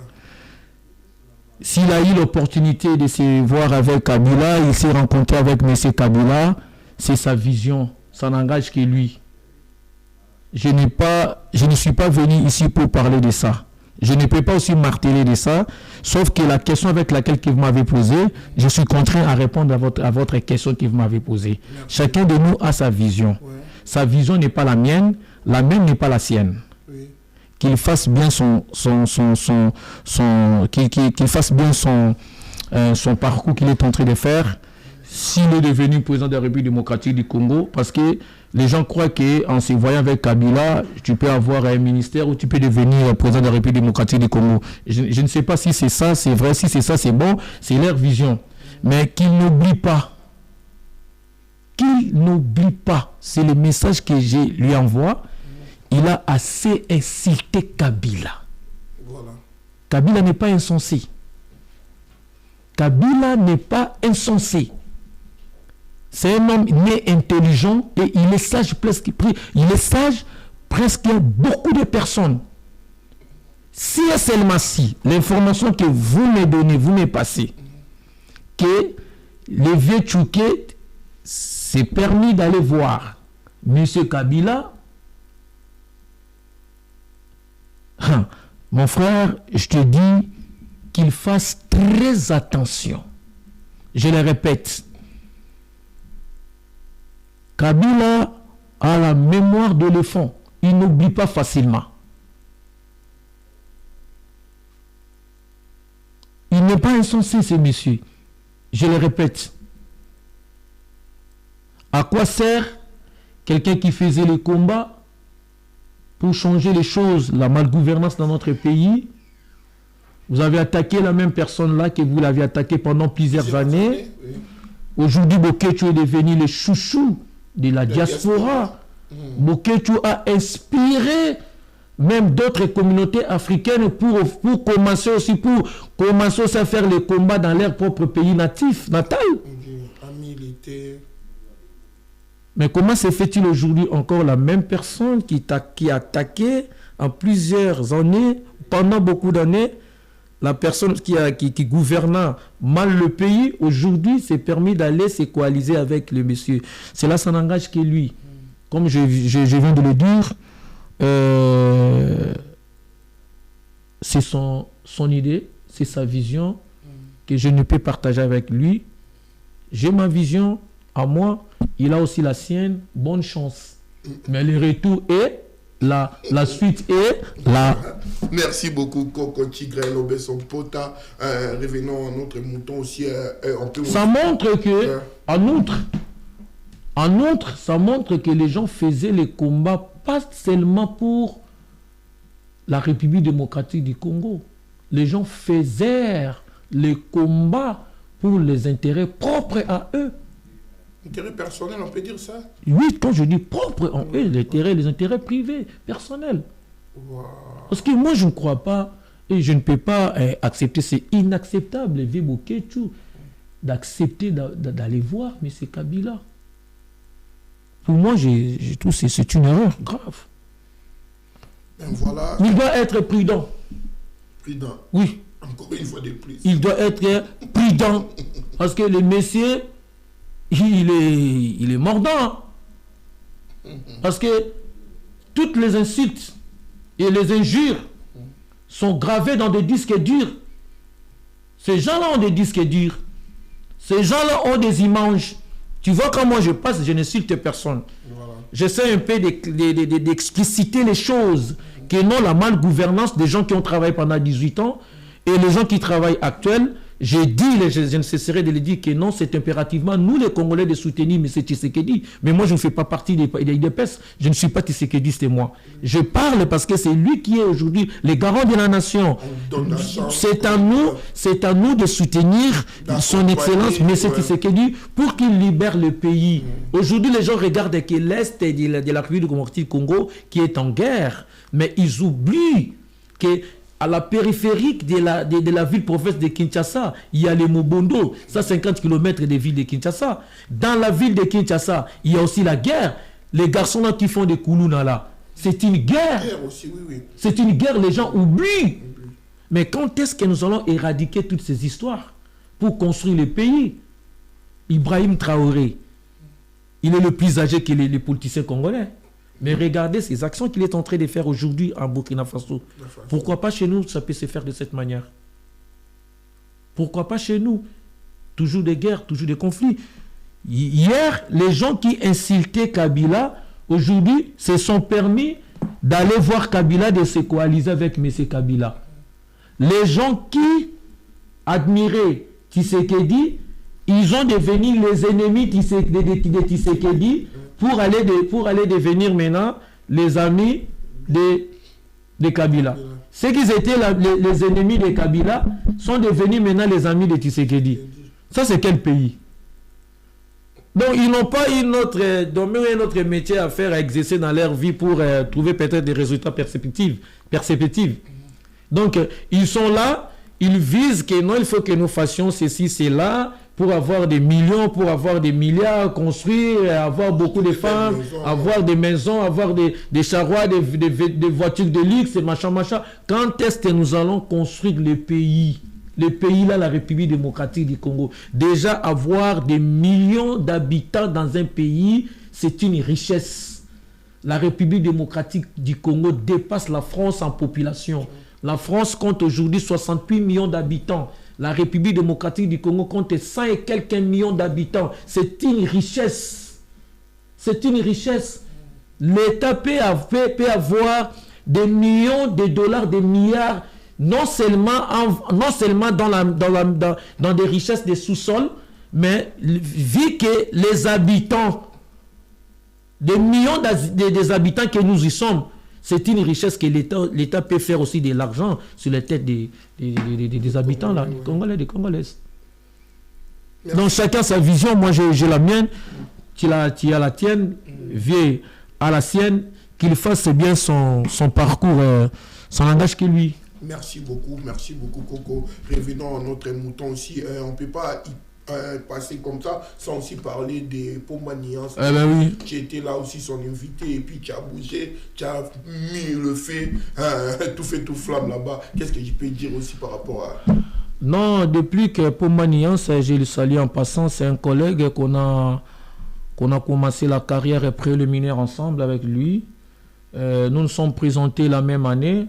S'il a eu l'opportunité de se voir avec Kabila, il s'est rencontré avec M. Kabila, c'est sa vision. Ça n'engage que lui. Je ne suis pas venu ici pour parler de ça. Je ne peux pas aussi marteler de ça, sauf que la question avec laquelle vous m'avez posé, je suis contraint à répondre à votre question que vous m'avez posée. Chacun de nous a sa vision. Ouais. Sa vision n'est pas la mienne n'est pas la sienne. Oui. Qu'il fasse bien qu'il fasse bien son parcours qu'il est en train de faire. S'il est devenu président de la République démocratique du Congo, parce que les gens croient qu'en se voyant avec Kabila, tu peux avoir un ministère ou tu peux devenir président de la République démocratique du Congo. Je ne sais pas si c'est ça, c'est vrai, si c'est ça, c'est bon, c'est leur vision. Mais qu'il n'oublie pas. Qu'il n'oublie pas. C'est le message que je lui envoie. Il a assez incité Kabila. Voilà. Kabila n'est pas insensé. Kabila n'est pas insensé. C'est un homme né intelligent et il est sage presque. Il est sage presque beaucoup de personnes. Si et seulement si l'information que vous me donnez, vous me passez, que le vieux Tchouké s'est permis d'aller voir M. Kabila, mon frère, je te dis qu'il fasse très attention. Je le répète. Kabila a la mémoire d'éléphant. Il n'oublie pas facilement. Il n'est pas insensé, ce monsieur. Je le répète. À quoi sert quelqu'un qui faisait le combat pour changer les choses, la malgouvernance dans notre pays? Vous avez attaqué la même personne là que vous l'avez attaqué pendant plusieurs années. Oui. Aujourd'hui, Boketu est devenu le chouchou de la diaspora. Boketu a inspiré même d'autres communautés africaines pour commencer aussi à faire les combats dans leur propre pays natal. À militer. Mais comment se fait-il aujourd'hui encore la même personne qui a attaqué en plusieurs années, pendant beaucoup d'années, la personne qui gouverna mal le pays, aujourd'hui s'est permis d'aller se coaliser avec le monsieur. Cela, ça n'engage que lui. Comme je viens de le dire, c'est son idée, c'est sa vision que je ne peux partager avec lui. J'ai ma vision à moi, il a aussi la sienne, bonne chance. Mais le retour est la suite est là. Merci beaucoup, Coco Tigre, Lobesson Pota. Revenons à notre mouton aussi. Ça montre que, en outre, ça montre que les gens faisaient les combats pas seulement pour la République démocratique du Congo. Les gens faisaient les combats pour les intérêts propres à eux. Intérêt personnel, on peut dire ça? Oui, quand je dis propre en eux, les intérêts privés, personnels. Wow. Parce que moi, je ne crois pas, et je ne peux pas accepter, c'est inacceptable, Vibo Ketu, d'accepter d'aller voir M. Kabila. Pour moi, c'est une erreur grave. Ben voilà. Il doit être prudent. Prudent. Oui. Encore une fois de plus. Il doit être prudent. Parce que le monsieur, il est mordant. Parce que toutes les insultes et les injures sont gravées dans des disques durs. Ces gens-là ont des disques durs. Ces gens-là ont des images. Tu vois quand moi je passe, je n'insulte personne. Voilà. J'essaie un peu d'expliciter les choses, que non la malgouvernance des gens qui ont travaillé pendant 18 ans et les gens qui travaillent actuels. J'ai dit, je ne cesserai de le dire, que non, c'est impérativement nous les Congolais de soutenir M. Tshisekedi. Mais moi, je ne fais pas partie des IDPS. Je ne suis pas Tshisekedi, c'est moi. Je parle parce que c'est lui qui est aujourd'hui le garant de la nation. C'est à nous de soutenir son Excellence, M. Tshisekedi, pour qu'il libère le pays. Aujourd'hui, les gens regardent que l'Est de la République démocratique du Congo, qui est en guerre, mais ils oublient que à la périphérique de la ville-province de Kinshasa, il y a les Mobondo, 150 km des villes de Kinshasa. Dans la ville de Kinshasa, il y a aussi la guerre. Les garçons là qui font des Koulouna là, c'est une guerre. Aussi, oui. C'est une guerre, les gens oublient. Mais quand est-ce que nous allons éradiquer toutes ces histoires pour construire le pays? Ibrahim Traoré, il est le plus âgé que les politiciens congolais. Mais regardez ces actions qu'il est en train de faire aujourd'hui en Burkina Faso. Pourquoi pas chez nous, ça peut se faire de cette manière? Pourquoi pas chez nous? Toujours des guerres, toujours des conflits. Hier, les gens qui insultaient Kabila, aujourd'hui, se sont permis d'aller voir Kabila, de se coaliser avec M. Kabila. Les gens qui admiraient Tshisekedi, ils ont devenu les ennemis de Tshisekedi, pour aller devenir maintenant les amis de Kabila. Ceux qui étaient les ennemis de Kabila sont devenus maintenant les amis de Tshisekedi. Ça, c'est quel pays? Donc, ils n'ont pas un autre métier à faire, à exercer dans leur vie pour trouver peut-être des résultats perspectives. Donc, ils sont là, ils visent que non, il faut que nous fassions ceci, cela, pour avoir des millions, pour avoir des milliards, construire, avoir beaucoup de femmes, avoir des maisons, avoir des charrois, des voitures de luxe, machin. Quand est-ce que nous allons construire le pays? Le pays là, la République démocratique du Congo. Déjà, avoir des millions d'habitants dans un pays, c'est une richesse. La République démocratique du Congo dépasse la France en population. La France compte aujourd'hui 68 millions d'habitants. La République démocratique du Congo compte 100 et quelques millions d'habitants. C'est une richesse. C'est une richesse. L'État peut avoir des millions de dollars, des milliards, non seulement dans des richesses des sous-sols, mais vu que les habitants, des millions des habitants que nous y sommes, c'est une richesse que l'État peut faire aussi de l'argent sur les têtes des habitants, là, des Congolais, des Congolaises. Donc chacun sa vision, moi j'ai la mienne, tu as la tienne, vieux à la sienne, qu'il fasse bien son parcours, son langage que lui. Merci beaucoup, Coco. Revenons à notre mouton aussi. On ne peut pas passer comme ça sans aussi parler des Pomba Niance. Oui. Tu étais là aussi son invité et puis tu as bougé, tu as mis le feu, tout fait tout flamme là-bas. Qu'est-ce que je peux dire aussi par rapport à... Non, depuis que Pomba Niance, je le salue en passant, c'est un collègue qu'on a commencé la carrière préliminaire ensemble avec lui. Nous nous sommes présentés la même année.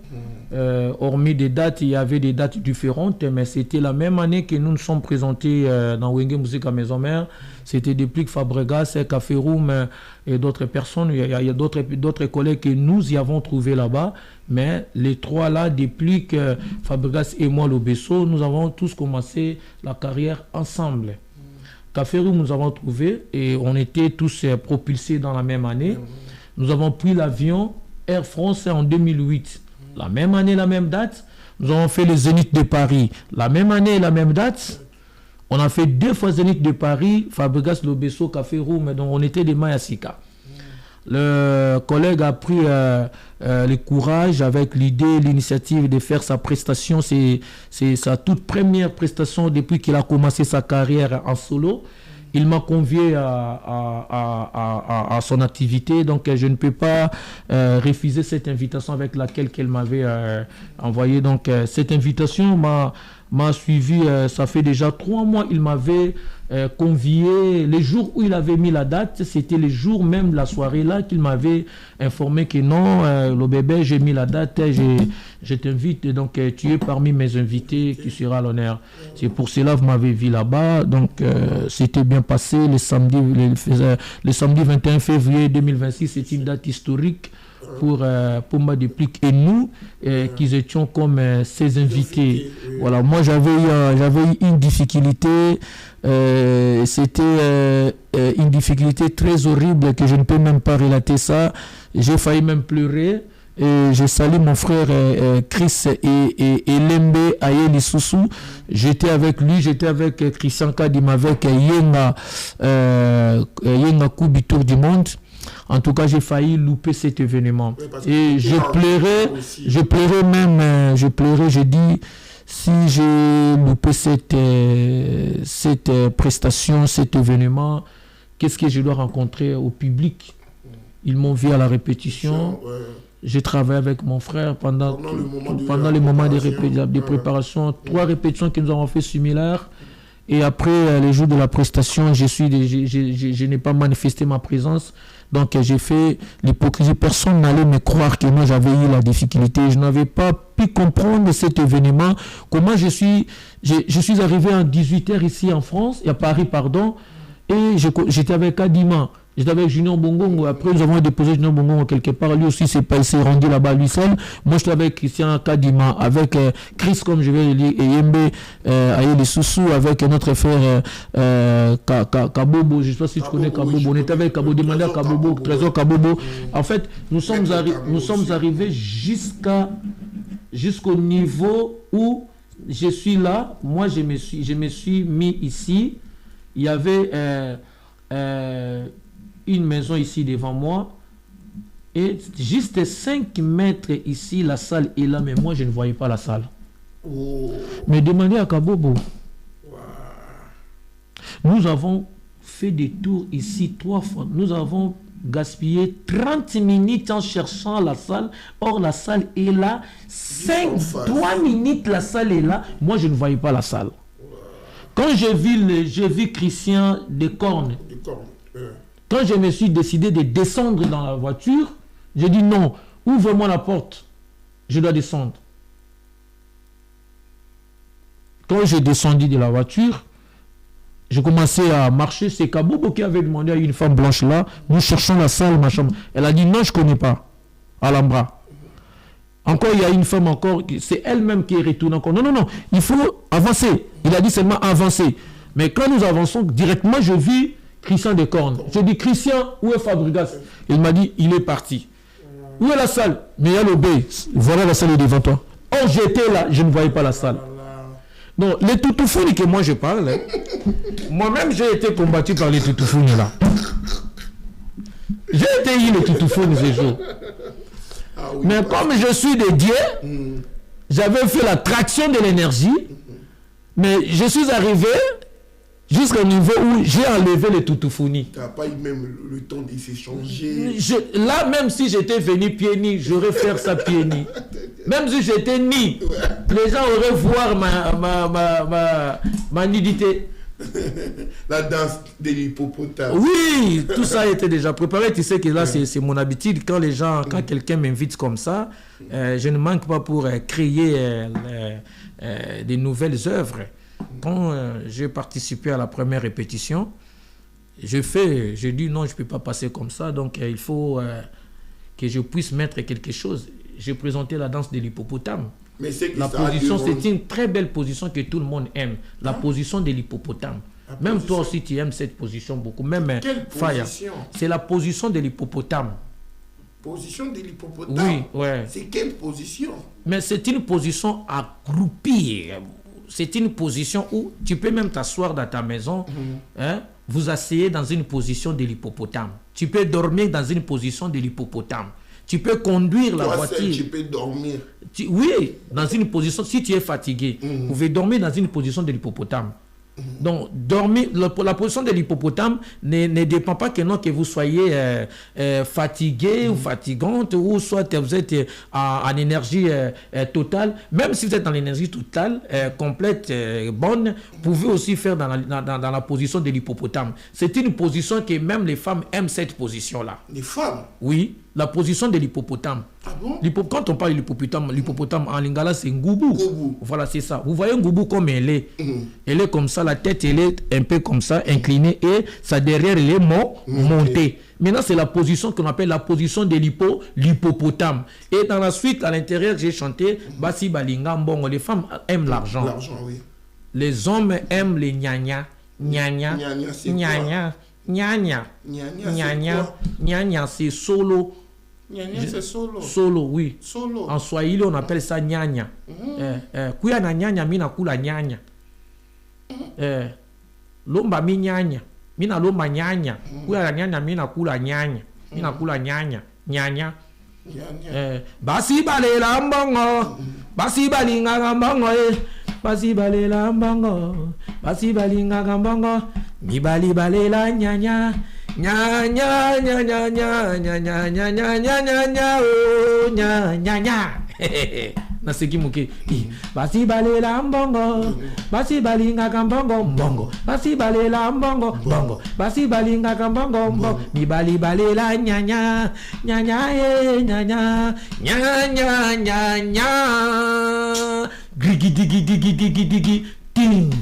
Hormis des dates, il y avait des dates différentes, mais c'était la même année que nous nous sommes présentés dans Wenge Musique à Maison Mère. C'était depuis que Fabregas, Café Room et d'autres personnes, il y a d'autres collègues que nous y avons trouvé là-bas. Mais les trois là, depuis que Fabregas et moi, Lobesso, nous avons tous commencé la carrière ensemble. Café Room, nous avons trouvé et on était tous propulsés dans la même année. Nous avons pris l'avion Air France en 2008. La même année, la même date. Nous avons fait le Zénith de Paris. La même année, la même date. On a fait 2 fois Zénith de Paris, Fabregas, Lobesso, Café Room, donc on était des Mayasika. Le collègue a pris le courage avec l'idée, l'initiative de faire sa prestation. C'est sa toute première prestation depuis qu'il a commencé sa carrière en solo. Il m'a convié à son activité, donc je ne peux pas refuser cette invitation avec laquelle qu'elle m'avait envoyé. Donc cette invitation m'a suivi, ça fait déjà 3 mois, il m'avait convié. Les jours où il avait mis la date, c'était les jours même de la soirée là qu'il m'avait informé que non, le bébé, j'ai mis la date, je t'invite, donc tu es parmi mes invités, tu seras à l'honneur. C'est pour cela que vous m'avez vu là-bas, donc c'était bien passé. Le samedi 21 février 2026, c'est une date historique pour moi depuis et nous qui étions comme ses invités. Voilà, moi j'avais eu une difficulté, c'était une difficulté très horrible que je ne peux même pas relater ça. J'ai failli même pleurer. Et je salue mon frère Chris et Lembe Ayeli Soussou. J'étais avec lui, j'étais avec Christian Kadim, avec Yenga Koubi Tour du Monde. En tout cas, j'ai failli louper cet événement. Et je pleurais même, j'ai dit, si j'ai loupé cette prestation, cet événement, qu'est-ce que je dois rencontrer au public? Ils m'ont vu à la répétition. J'ai travaillé avec mon frère pendant les moments de préparation. 3 répétitions que nous avons fait similaires. Et après, les jours de la prestation, je n'ai pas manifesté ma présence. Donc, j'ai fait l'hypocrisie. Personne n'allait me croire que moi, j'avais eu la difficulté. Je n'avais pas pu comprendre cet événement. Comment je suis arrivé à 18h ici en France, à Paris, pardon. Et j'étais avec Kadima. J'étais avec Junior Bongongo. Après, nous avons déposé Junior Bongongo quelque part. Lui aussi, s'est rendu là-bas lui seul. Moi, j'étais avec Christian Kadima, avec Chris, comme je vais le dire, et Yembe Ayeli Soussou, avec notre frère Kabobo. Je ne sais pas si tu connais Kabobo. On était avec Kabobo, demandé à Kabobo, Trésor Kabobo. En fait, nous sommes arrivés jusqu'au niveau où je suis là. Moi, je me suis mis ici. Il y avait une maison ici devant moi et juste 5 mètres ici, la salle est là, mais moi je ne voyais pas la salle. Mais demandez à Kabobo. Nous avons fait des tours ici 3 fois. Nous avons gaspillé 30 minutes en cherchant la salle. Or, la salle est là. 3 minutes, la salle est là. Moi, je ne voyais pas la salle. Quand j'ai vu Christian Descornes, quand je me suis décidé de descendre dans la voiture, j'ai dit non, ouvre-moi la porte, je dois descendre. Quand j'ai descendu de la voiture, j'ai commencé à marcher. C'est Kabobo qui avait demandé à une femme blanche là, nous cherchons la salle, ma chambre. Elle a dit non, je ne connais pas. Alhambra. Encore, il y a une femme encore, c'est elle-même qui est retournée encore. Non, non, non, il faut avancer. Il a dit seulement avancer. Mais quand nous avançons, directement, je vis Christian Descornes. Je dis, Christian, où est Fabregas? Il m'a dit, il est parti. Où est la salle? Mais il y a le B. Voilà la salle est devant toi. Oh, j'étais là, je ne voyais pas la salle. Non, les Toutoufounis que moi je parle, hein, moi-même j'ai été combattu par les Toutoufounis là. J'ai été les Toutoufounis ce jour. Ah oui, mais comme je suis dédié, j'avais fait la traction de l'énergie, mais je suis arrivé jusqu'au niveau où j'ai enlevé les Toutoufounis. Tu n'as pas eu même le temps de s'échanger. Là, même si j'étais venu pieds nus, j'aurais fait ça pieds nus. Même si j'étais nu, les gens auraient voir ma nudité. La danse de l'hippopotame. Oui, tout ça était déjà préparé. Tu sais que là, c'est mon habitude. Quand quelqu'un m'invite comme ça, je ne manque pas pour créer des nouvelles œuvres. Quand j'ai participé à la première répétition, j'ai dit non, je ne peux pas passer comme ça. Donc, il faut que je puisse mettre quelque chose. J'ai présenté la danse de l'hippopotame. Mais la position, c'est une très belle position que tout le monde aime. La position de l'hippopotame. Même toi aussi, tu aimes cette position beaucoup. Même Faya. C'est la position de l'hippopotame. Position de l'hippopotame? Oui, ouais. C'est quelle position? Mais c'est une position accroupie. C'est une position où tu peux même t'asseoir dans ta maison, hein, vous asseyez dans une position de l'hippopotame. Tu peux dormir dans une position de l'hippopotame. Tu peux conduire la voiture. Tu peux dormir. Oui, dans une position, si tu es fatigué, vous pouvez dormir dans une position de l'hippopotame. Donc, dormir, la position de l'hippopotame ne dépend pas que vous soyez fatigué ou fatigante, ou soit vous êtes en énergie totale. Même si vous êtes dans l'énergie totale, complète, bonne, vous pouvez aussi faire dans la position de l'hippopotame. C'est une position que même les femmes aiment cette position-là. Les femmes? Oui. La position de l'hippopotame. Ah bon? Quand on parle de l'hippopotame en lingala, c'est Ngoubou. Voilà, c'est ça. Vous voyez Ngoubou comme elle est. Elle est comme ça, la tête, elle est un peu comme ça, inclinée, et sa derrière, elle est montée. Maintenant, c'est la position qu'on appelle la position de l'hippopotame. Et dans la suite, à l'intérieur, j'ai chanté Basi Balinga Mbongo. Les femmes aiment l'argent. L'argent, oui. Les hommes aiment les gnagna. Gnagna. Gnagna. Gnagna. Gnagna, c'est solo. Gnagna, c'est solo. Solo, oui. Solo. En Swahili, on appelle ça gnagna. Kuya na gnagna, mina kula gnagna. Lomba mi gnagna. Mina lomba gnagna. Kuya na gnagna, mina kula gnagna. Mina kula gnagna. Gnagna. Basi balela mbongo. Basi balinga mbongo. Basi balela mbongo. Basi balinga mbongo. Mi bali balela gnagna. Nya nya nya nya nya nya nya nya nya nya nya nya oh nya nya nya nasiki muke basi balela mbongo basi balinga kambongo mbongo basi balela mbongo mbongo basi balinga kambongo mbongo mi bali balela nya nya nya nya nya nya nya nya nya nya gigi gigi gigi gigi gigi ting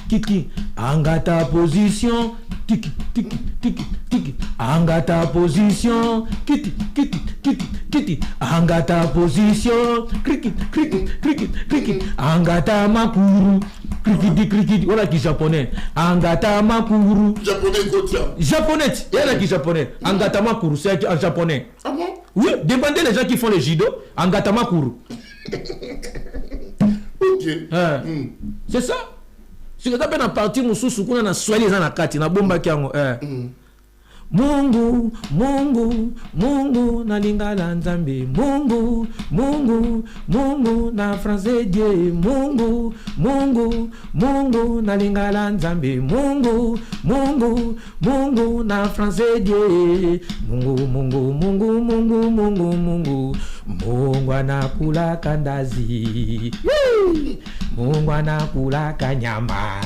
kiki angata position tiki tiki tiki tiki angata position kiti kiti kiti kiti angata position kriki kriki kriki kriki angata makuru kriki kriki voilà qui japonais angata makuru japonais quoi? Japonais il y a qui japonais angata makuru c'est en japonais. Ah bon? Oui, demandez les gens qui font le judo angata makuru. OK. C'est ça. Si vous avez un parti mususu kuna na swali za nakati na bomba kyango Mungu Mungu Mungu na lingala nzambe Mungu Mungu Mungu na français Dieu Mungu Mungu Mungu na lingala nzambe Mungu Mungu Mungu na français Dieu Mungu Mungu Mungu Mungu Mungu Mungu Mungu anakula kandazi Mungu anakula kanyama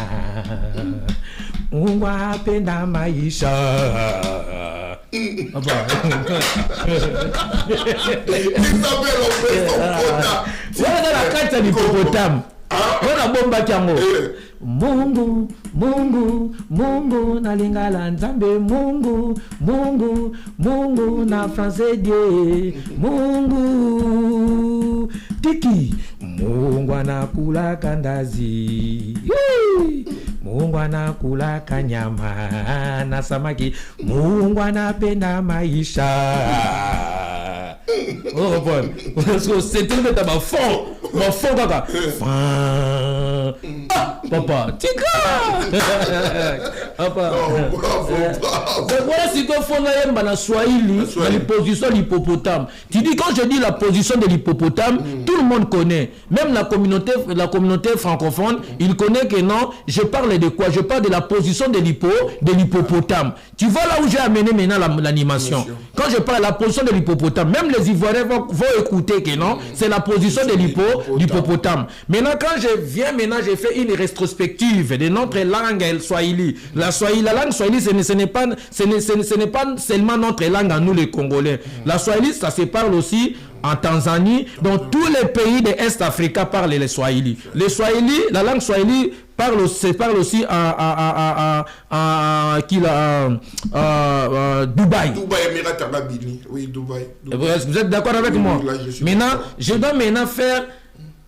Mungu apenda maisha. Voilà la carte de l'hippopotame. Wana bomba kiango. Mungu, Mungu, Mungu na lingala nzambe Mungu, Mungu, Mungu na français Dieu. Mungu. Tiki. Mungu anakula kandazi. Mungu anakula kanyama na samaki. Mungu anapenda maisha. Oh bon, c'était le ma fond kaka. Papa, tika. Papa. Voilà si tu fais na Swahili, la position de l'hippopotame. Tu dis quand je dis la position de l'hippopotame, tout le monde connaît. Même la communauté francophone, il connaît que non, je parle de quoi? Je parle de la position de l'hippopotame. Tu vois là où j'ai amené maintenant l'animation. Quand je parle de la position de l'hippopotame, même les Ivoiriens vont écouter que non, c'est la position de l'hippopotame. Maintenant, quand je viens, j'ai fait une rétrospective de notre langue swahili. La langue swahili, ce n'est pas seulement notre langue à nous les Congolais. La swahili, ça se parle aussi en Tanzanie, dans tous les pays de l'Est Africa parlent les swahili. Les swahili, la langue swahili parle aussi à Dubaï. Dubaï, Émirats Arabes Unis. Oui, Dubaï. Vous êtes d'accord avec moi? Maintenant, je dois faire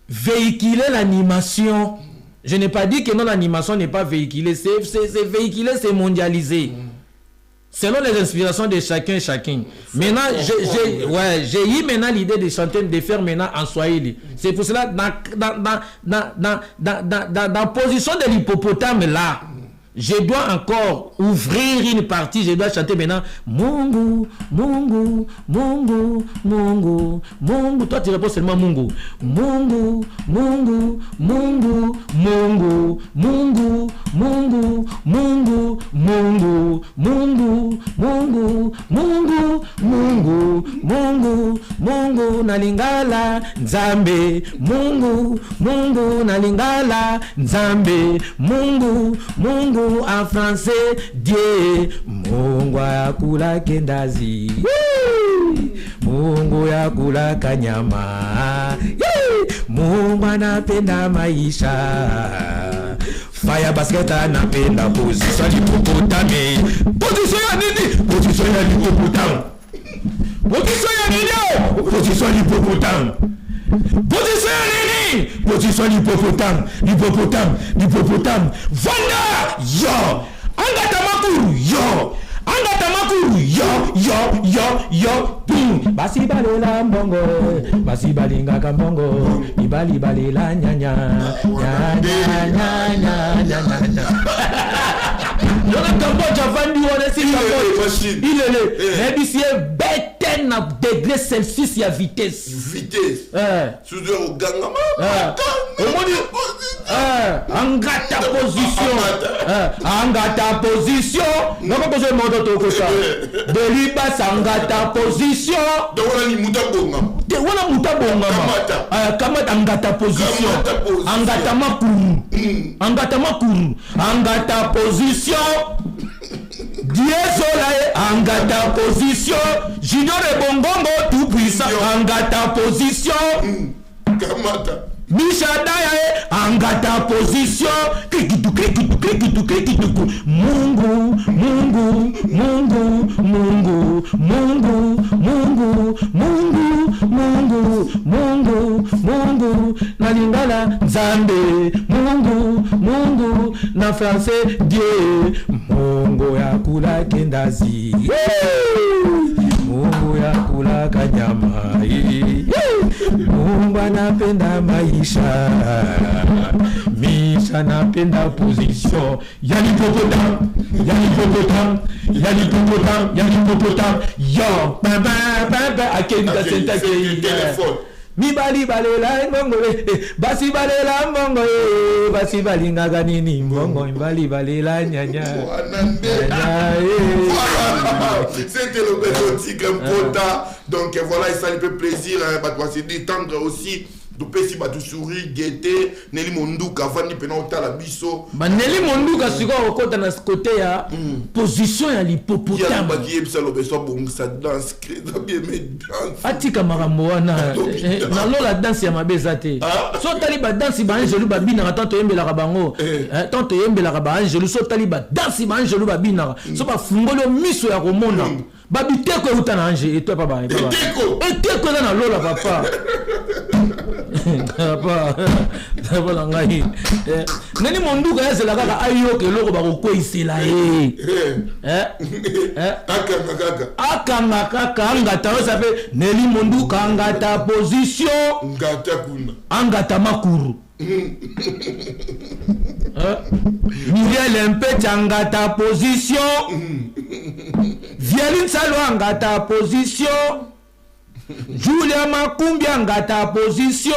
véhiculer l'animation. Je n'ai pas dit que non, l'animation n'est pas véhiculée. C'est véhiculé, c'est mondialisé. Selon les inspirations de chacun. Maintenant, j'ai eu maintenant l'idée de chanter, de faire maintenant en Swahili. C'est pour cela, dans la position de l'hippopotame là, je dois encore ouvrir une partie, je dois chanter maintenant Mungu, Mungu, Mungu, Mungu, Mungu. Toi tu réponds seulement Mungu. Mungu, Mungu, Mungu, Mungu, Mungu, Mungu, Mungu, Mungu, Mungu, Mungu, Mungu, Mungu, Mungu, Mungu na lingala Nzambe. Mungu, Mungu na lingala Nzambe. Mungu, Mungu en français Dieu. Mungu yakula kendazi. Mungu yakula kanyama. Mungu anapenda maisha. Fire basket anapenda position l'hippopotame. Position ya nini? Position ya l'hippopotame. Position ya nini? Position l'hippopotame. Position ya nini? Position l'hippopotame. Vanda yo. Angata makuru yo. Basi balela mbongo, basi balinga kambongo, ibali balela nyanya. Lora Cambodge vandi wana si Cambodge. Il est bête na degré Celsius ya vitesse. Sous au gangama. Angata position. Non pas besoin de moto to ça. Deliba sangata position. De wana ni mutabonga. Kamata angata position. Angata position. Diesola angata position. Junior et Bongongo tout puissant angata position. Kamata. Mishadaya angata position. Krikitu. Mungu na lingala Nzambe. Mungu na français Dieu. Mungu yakula kendazi. Mungu yakula kanyama. Mungu anapenda maisha. Misha napenda position. Yalipopotame. Yo, baba, akenda senta téléphone. Mi bali balela mbongo basi balela mbongo basi balinga ganini mbongo bali balela nyanya. C'était le petit Pota. Donc voilà, ça lui fait plaisir, c'est détendre aussi topesi bato souri gete Nelly Monduka avandi pena otala biso Nelly Monduka sikoyo okota na côté ya position ya l'hippopotame baki yebisa lobeso bongisa danse bien mais danse atika makambo wana na lola danse ya mabeza te so tali ba danse ba angelu ba bina tanto yembelaka bango tanto yembelaka ba angelu so tali ba danse ba angelu ba bina so ba fungolo miso ya komona ba biteko euta na ange et toi pas ba eteko na lola papa papa la ngai Nelly Monduka yazela kaka ayoke eloko bakokweyisela ye akanga kaka angata oyo sape Nelly Monduka angata position angata makuru Muriel Mpete angata position Vieline Salo angata position Julia Makumbi angata position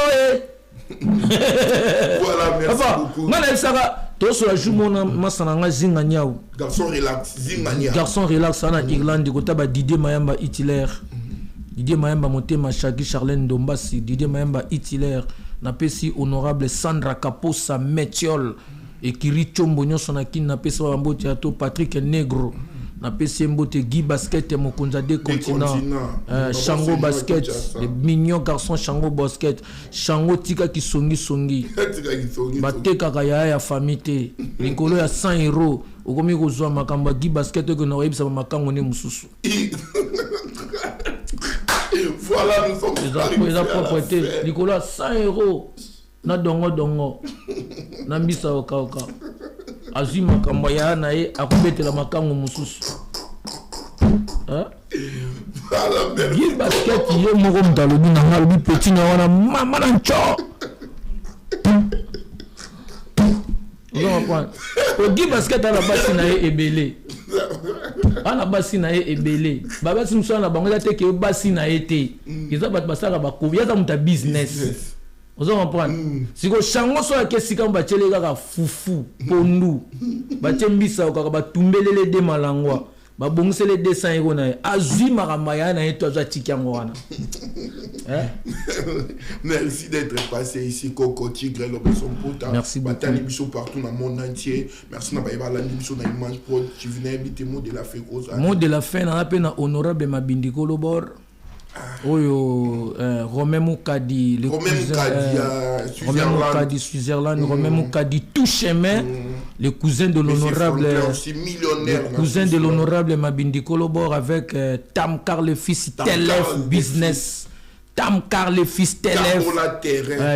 voilà merci beaucoup ngana saka to so la jumona masana nga zinga nyao garçon relax zinga nyao garçon relax na Irlande ko taba Didier Mayamba Hitler Didier Mayamba Motema Shaki Charlène Dombasi Didier Mayamba Hitler na pesi honorable Sandra Kaposa Metiol et Kiri Chombo nyonso na kin na pesi wa mbote ato Patrick Negro na pesi mbote Guy Basket mokonza de continent Chango Basket les mignons garçons Chango Basket Chango tika kisongi bateka kaya ya famille likolo ya 100 euros okomi kozwa makamba Guy Basket ko na webisa makango ne mususu voilà nous sommes les propriété likolo ya 100 euros na dongo na mbisa okaoka azwi makambo ya na ye akobetela makango mususu Guy Basket ye moko mutalobi na ngalobi petit na wana mama na ncho Guy Basket ala basi na ye ebele ana basi na ye ebele babasi muso na bango te ke basi na ye te iza bat basaka bakobi yaza muta business ozo comprendre siko chango so ke sika mbachele kaka fufu pondu bachembisa kaka batumbelele de malangwa babongisele 200 euros na azwi makamaya na eto azwa tikango wana merci d'être passé ici Coco Tigre Lobeson Pota merci batali biso partout dans le monde entier merci na bayeba la biso na image pro tu venais habiter mot de la fin cause mot de la fin na pena honorable Mabindi Kolobor oyo Romain Moukadi le Romain Moukadi Switzerland Romain Moukadi tout chemin le cousin de l'honorable cousin de l'honorable Mabindi Kolobor avec Tam Car le fils Telef business Tam Car le fils Telef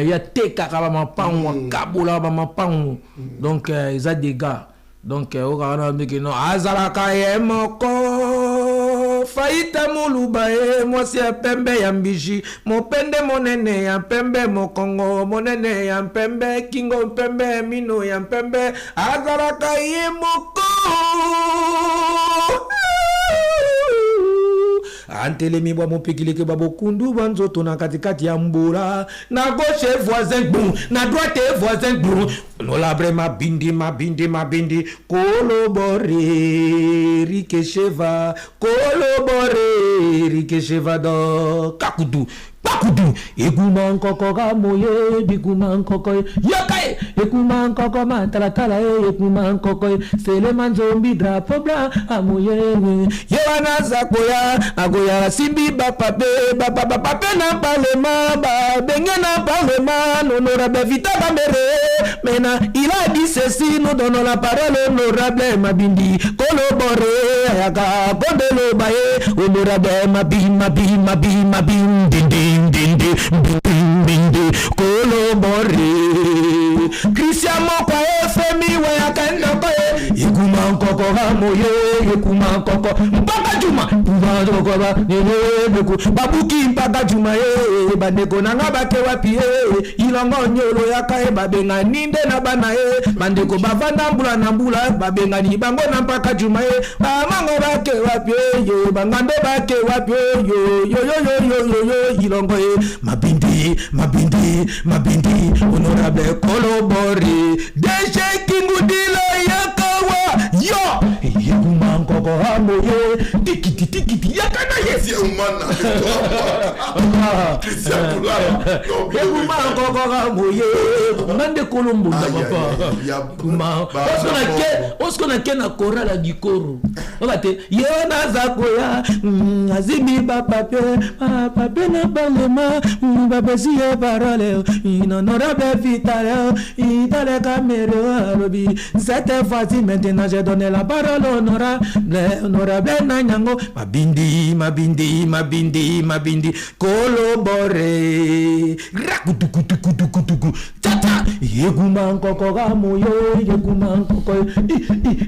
il y a Teka Kabama Pang Kabola Bama Pang donc ils a des gars donc au Ghana non Azalaka Yemoko Faita mulubae mwasi ya pembe ya mbiji mopende monene ya pembe mokongo monene ya pembe kingo pembe mino ya pembe azaraka ye moko antelemi bwa mopikilike babokundu banzoto na katikati ya mbula na gauche voisin boum na droite voisin boum nolabre mabindi kolobore rikesheva do kakudu ekuma nkoko kamoye bikuma nkoko yokai ekuma nkoko matalatala ekuma nkoko selema nzombi drapo blanc amoye yewana zakoya agoya simbi bapape na parlement benge na parlement honorable Vita Bamere maintenant il a dit ceci nous donnons la parole honorable Mabindi Kolobore ayaka bondelo baye honorable mabim dindi Kolobore Christian Mokwa FMI wayaka ndoko ekuma nkoko hamoye ekuma nkoko mpaka juma ubazoko ba neneku babuki mpaka juma bandeko nanga bake wapi ilongo nyolo yaka babenga ninde na bana bandeko bavanda mbula babengani bango na mpaka juma bamango bake wapi bangande bake wapi yo ilongo mabindi honorable Kolobore deje kingudilo yakawa yo ekuma nkoko hamoye tikiti yakana Christian Oumana. Christian Oumana. Ekuma kokora moye. Mande Colombo na papa. Oskona kena kora la gikoro. Obate yona zakoya azimi papa na balema babesi e parole inhonorable vitale itale camero robi cette fois-ci maintenant j'ai donné la parole honorable Nanyango mabindi collaborer rakutukutukutukutuku tata yeguma kokora moyo yeguma kokoy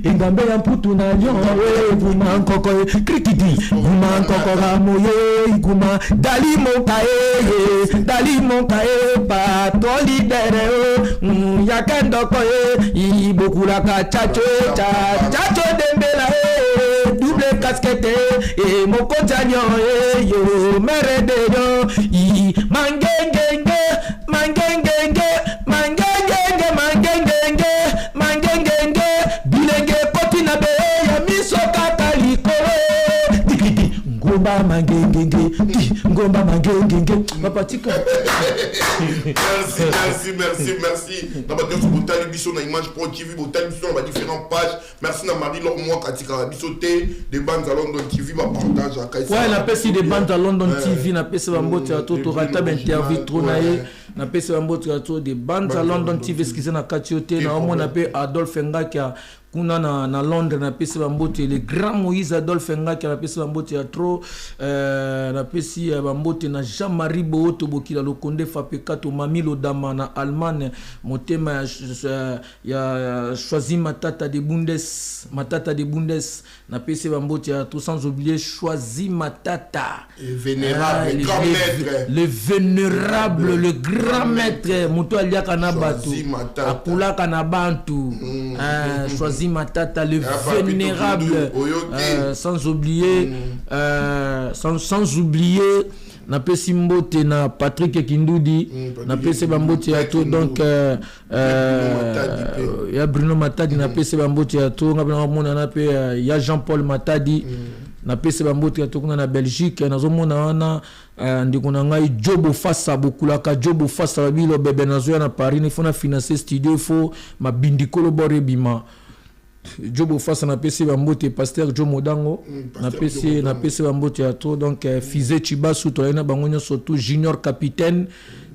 engambe ya mputu na lion yeguma kokoy krikidi guma kokora moyo yeguma dali mokae patoli dere yakendo koye ibokula ka chacho dembela double casquette et mokotanyo yo merede yo mangengenge bilenge kotina be ya miso kataliko ngomba mangengenge papatika. Merci. Dans ma dernière botali biso na Image Pro TV, botali biso na différentes pages. Merci na Marie Laure moi katika bisoté des bandes à London TV va partage à Kaisa. Ouais, na pesi des bandes à London TV, na pesi bambote à toto rata interview tronaye, na pesi bambote à toto des bandes à London TV ce qui na katioté na omo na pe Adolphe Ngaka kuna na Londres na pesi bambote le grand Moïse Adolphe Ngaka na pesi bambote à trop na pesi bambote na Jean-Marie Booto Bokila Lokonde Fapekato Mamilo Dama na Allemagne motema ya choisi matata de Bundes na pesi bambote à tout sans oublier choisi matata vénérable le vénérable le grand maître Muto Aliaka na Batu Akulaka na Bantu choisi matata le vénérable sans oublier na pesi mbote na Patrick Kindudi na pesi bambote ya to donc ya Bruno Matadi na pesi bambote ya to ngabana mona na pe ya Jean-Paul Matadi na pesi bambote ya to kuna na Belgique nazomona wana ndiko na ngai Jobo Fassa bokulaka Jobo Fassa babilo bebe nazo na Paris il faut na financer studio il faut mabindi kolobore bima Jobo Fassa na pesi bambote pasteur Joe Modango na pesi bambote ya to donc Fizé Chibasu to na bangonyo surtout junior capitaine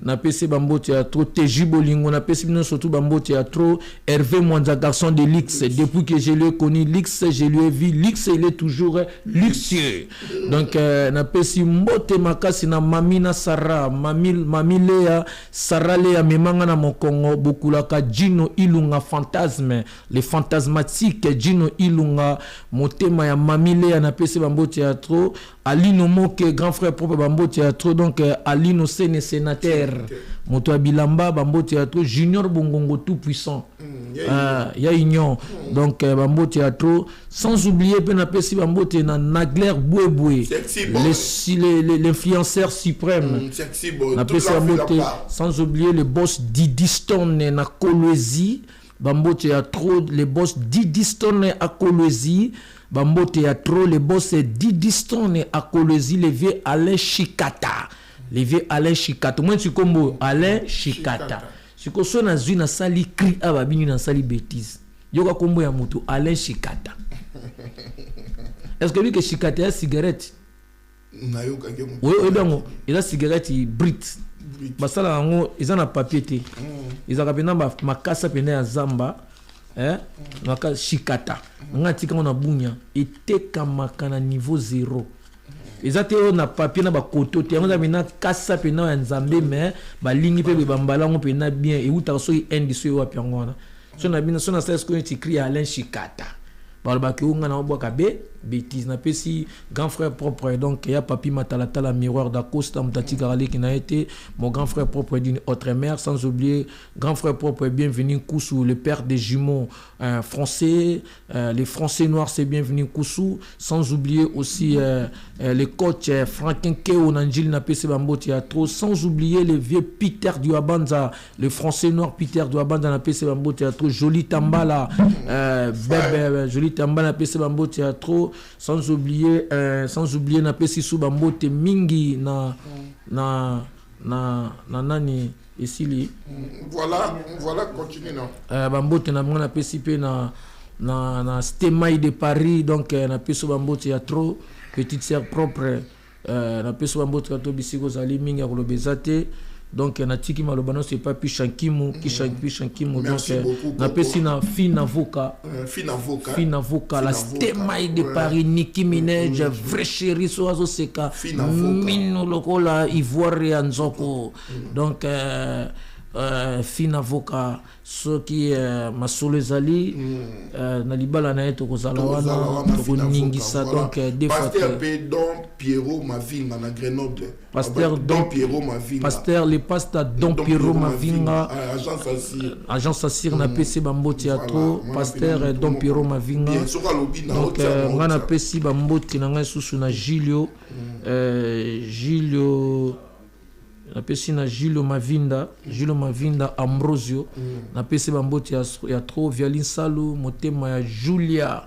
na pesi bambote ya to TJ Bolingo na pesi bino surtout bambote ya to Hervé Mwanza garçon de Lix depuis que je l'ai connu Lix je lui ai vu Lix il est toujours luxueux donc na pesi mbote makasi na Mamina Sarah Mamilea Sarah Lea memanga na mokongo bokulaka Gino Ilunga fantasme les fantasmatiques Gino Ilunga motema ya Mamilea na pesi bambote ya to Alino Moke grand frère propre bambo théâtre donc Alino Sene sénateur moto abilamba bambo théâtre junior bongongo tout puissant ya union donc bambo théâtre sans oublier pe na pesi bambo te na Nagler Bouéboué l'influenceur suprême na pesi bambo te sans oublier le boss Didi Stone na Kolwezi bambo théâtre le boss Didi Stone à Kolwezi Bambo Théâtre, le boss est Didi Stone à Kolwezi, le vieux Alain Chikata. Le vieux Alain Chikata. Moi, tu comme Alain Chikata. Si tu as une sali cri à babini na sali bêtise. Yoga kombo ya moto Alain Chikata. Est-ce que lui que Chikata a cigarette? Oui, bien, il a cigarette Brit. Basala ngo, ils ont un papier té. Ils ont rapidement ma casse pene à Zamba. Maka Chikata ngati kama na bunya eteka makana niveau 0 ezate na papier na ba koto te ngo na kasa pe na nzambe mais ba lingi pe bambala ngo pe na bien et uta so endi so wa piangona so na bina so na c'est ce qu'on écrit Alain Chikata balba ke nga na boka be bêtise na pesi grand frère propre donc il y a papi Matalata la miroir d'Acosta Mtati Karale qui n'a été mon grand frère propre d'une autre mère sans oublier grand frère propre bienvenu Koussou le père des jumeaux français les français noirs c'est bienvenu Koussou sans oublier aussi les coachs Franklin Keo Nanjil na pesi bambo théâtre sans oublier le vieux Peter Duabanza le français noir Peter Duabanza na pesi bambo théâtre Joli Tambala bébé Joli Tamba na pesi bambote ya trop, sans oublier na pesi sou bambote mingi na nani esili. Voilà, continue non. Bambote na pesi pe na Stemai de Paris, donc na pesi bambote ya trop, petite sœur propre, na pesi bambote ya to bisiko zali mingi ya kolobezate. Donc na tiki malobano c'est pas Pichankimu Pichankimu, donc na pesi na fine avocat la Stemai de Paris, Nicki Minaj, vrai chéri so azo seka mino lokola ivoire ya nzoko, donc fine avocat ce qui masolo ezali na libala na eto kozala wana to ningisa, donc des fois Pasteur Don Pierrot Mavinga na Grenoble, Pasteur Don Pierrot Mavinga, Pasteur le pasteur Don Pierrot Mavinga, agence Assir na PC bambote ya trop, Pasteur Don Pierrot Mavinga, donc ngana PC bambote na ngai susu na Gilio na pesi na Gilio Mavinda Ambrosio, na pesi bambote ya trop, Vialine Salu motema ya Julia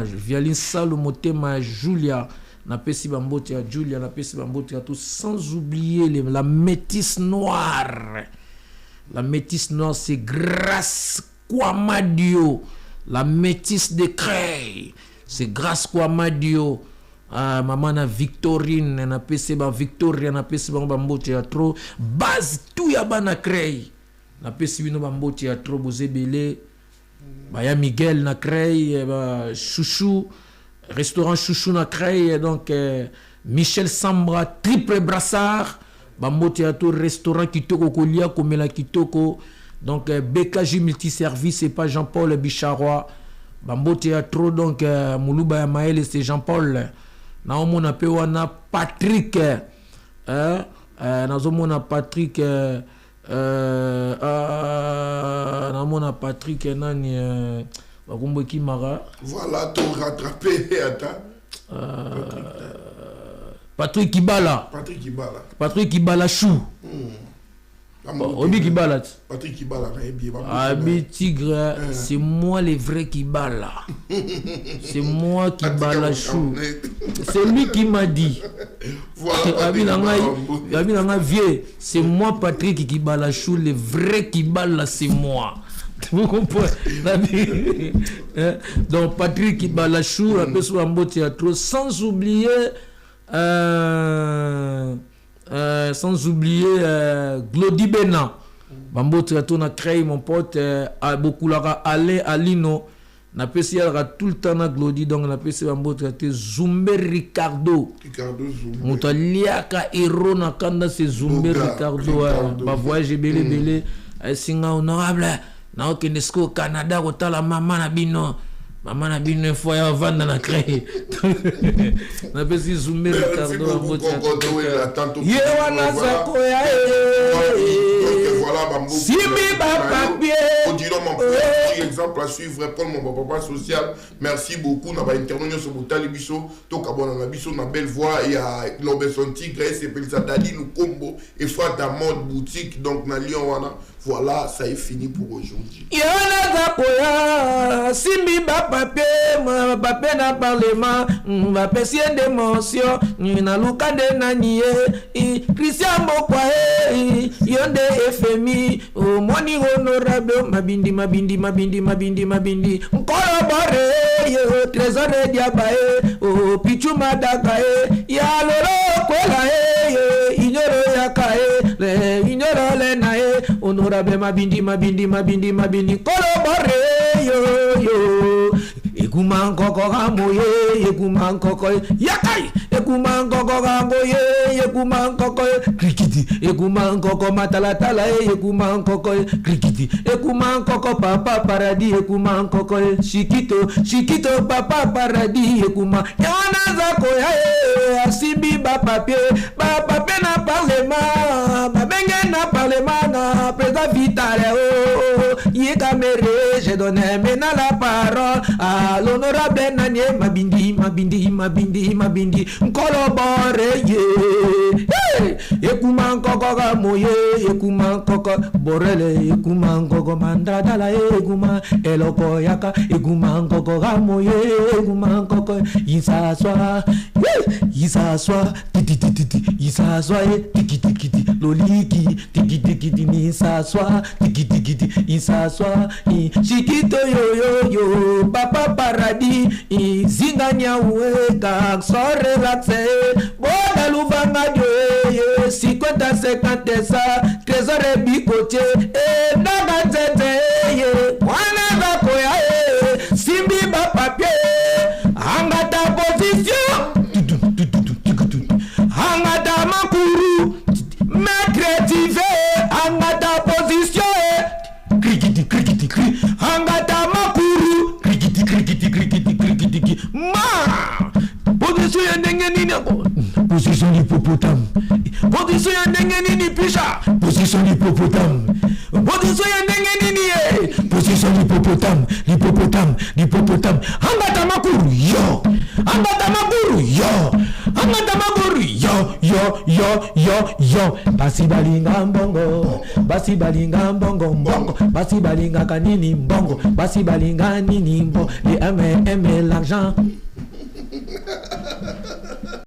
Vialine Salu motema ya Julia, na pesi bambote ya Julia, na pesi bambote ya tout, sans oublier la métisse noire. La métisse noire, c'est Grâce Kwamadio, la métisse de Creil, c'est Grâce Kwamadio. Maman na Victorine na pesi ba Victoria na pesi ba bambote ya trop, base tout ya bana Creil na pesi bino bambote ya trop, bozebele baya Miguel na Creil, Chouchou restaurant Chouchou na Creil, donc Michel Sambra triple brassard bambote ya trop, restaurant kitoko kolia komela kitoko, donc BKJ multiservice et pas Jean-Paul Bicharois bambote ya trop, donc Muluba ya Maël c'est Jean-Paul na omona pe wana Patrick nazomona Patrick namona Patrick nani bakumbo kimara, voilà to rattraper ata Patrick Kibala chou Obi Kibala. Patrick Kibala Abi Tigre, c'est moi le vrai Kibala. C'est moi Kibala chou. C'est lui qui m'a dit. Voilà. Abi Nanga vieux, c'est moi Patrick Kibala chou, le vrai Kibala c'est moi. Vous comprenez? Donc Patrick Kibala chou, la personne en beau théâtre, sans oublier Glody Bena bambo théâtre na créé mon pote a beaucoup la aller Alino na pesi ya tout le temps na Glody, donc na pesi bambo théâtre Zumbe Ricardo Mutaliaka hero na kanda c'est Zumbe Ricardo ba voyage belé singa honorable na okenesko Canada kotala mama na bino une fois ya vanda na créé na pesi Zumbe Ricardo bambo théâtre ye wana zako ya voilà bambo Simi ba papier Odilo mon petit exemple à suivre pour mon papa social. Merci beaucoup na ba intervention sur Botali biso to kabona na biso na belle voix et à Lobeson Tigre c'est Pelsa Dali nous combo et soit ta mode boutique donc na Lyon wana. Voilà, ça est fini pour aujourd'hui. Yana zakoya Simi ba papier ma papier na parlement va pesi d'émotion na luka de nanie Christian Bokwa yonde FMI au moni honorable mabindi nkolobore yo trésor de diabae o pichu madaka ya lolo kola ignoro yakae le ignoro le nae honorable mabindi nkolobore yo ekuman koko gambo ekuman koko yakai ekuman koko gambo ekuman koko krikiti ekuman koko matalatala ekuman koko krikiti ekuman koko papa paradis ekuman koko shikito papa paradis ekuman yana zako ya Simbi ba papier na parlement babenge na parlement na président Vitale ye caméré j'ai donné maintenant la parole à l'honorable Nanie mabindi nkolobore ye Ekuma nkoko ga moye, ekuma nkoko borele, ekuma nkoko mandadala, ekuma eloko yaka, ekuma nkoko ga moye, ekuma nkoko isaswa, isaswa, titi titi, isaswa, tiki tiki, loliki, tiki tiki, isaswa, tiki tiki, isaswa, chikito yo yo yo, papa paradis, zinganya ueka, sore lakse, bona luvanga yo. 50-50 ça, trésor et bicoté, et nagatete, wana zakoya, simbi ba papier, angata position, angata makuru, maître angata position, krikiti krikiti kri, angata makuru, krikiti krikiti krikiti krikiti, ma, position yendenge nini ako. Position d'hippopotame. Position d'hippopotame. Pisha. Position d'hippopotame. Position d'hippopotame. Position d'hippopotame. L'hippopotame. Angata makuru yo. Angata makuru yo. Angata makuru yo. Basi balinga mbongo. Basi balinga mbongo mbongo. Basi balinga kanini mbongo. Basi balinga nini mbongo. Les aimer l'argent.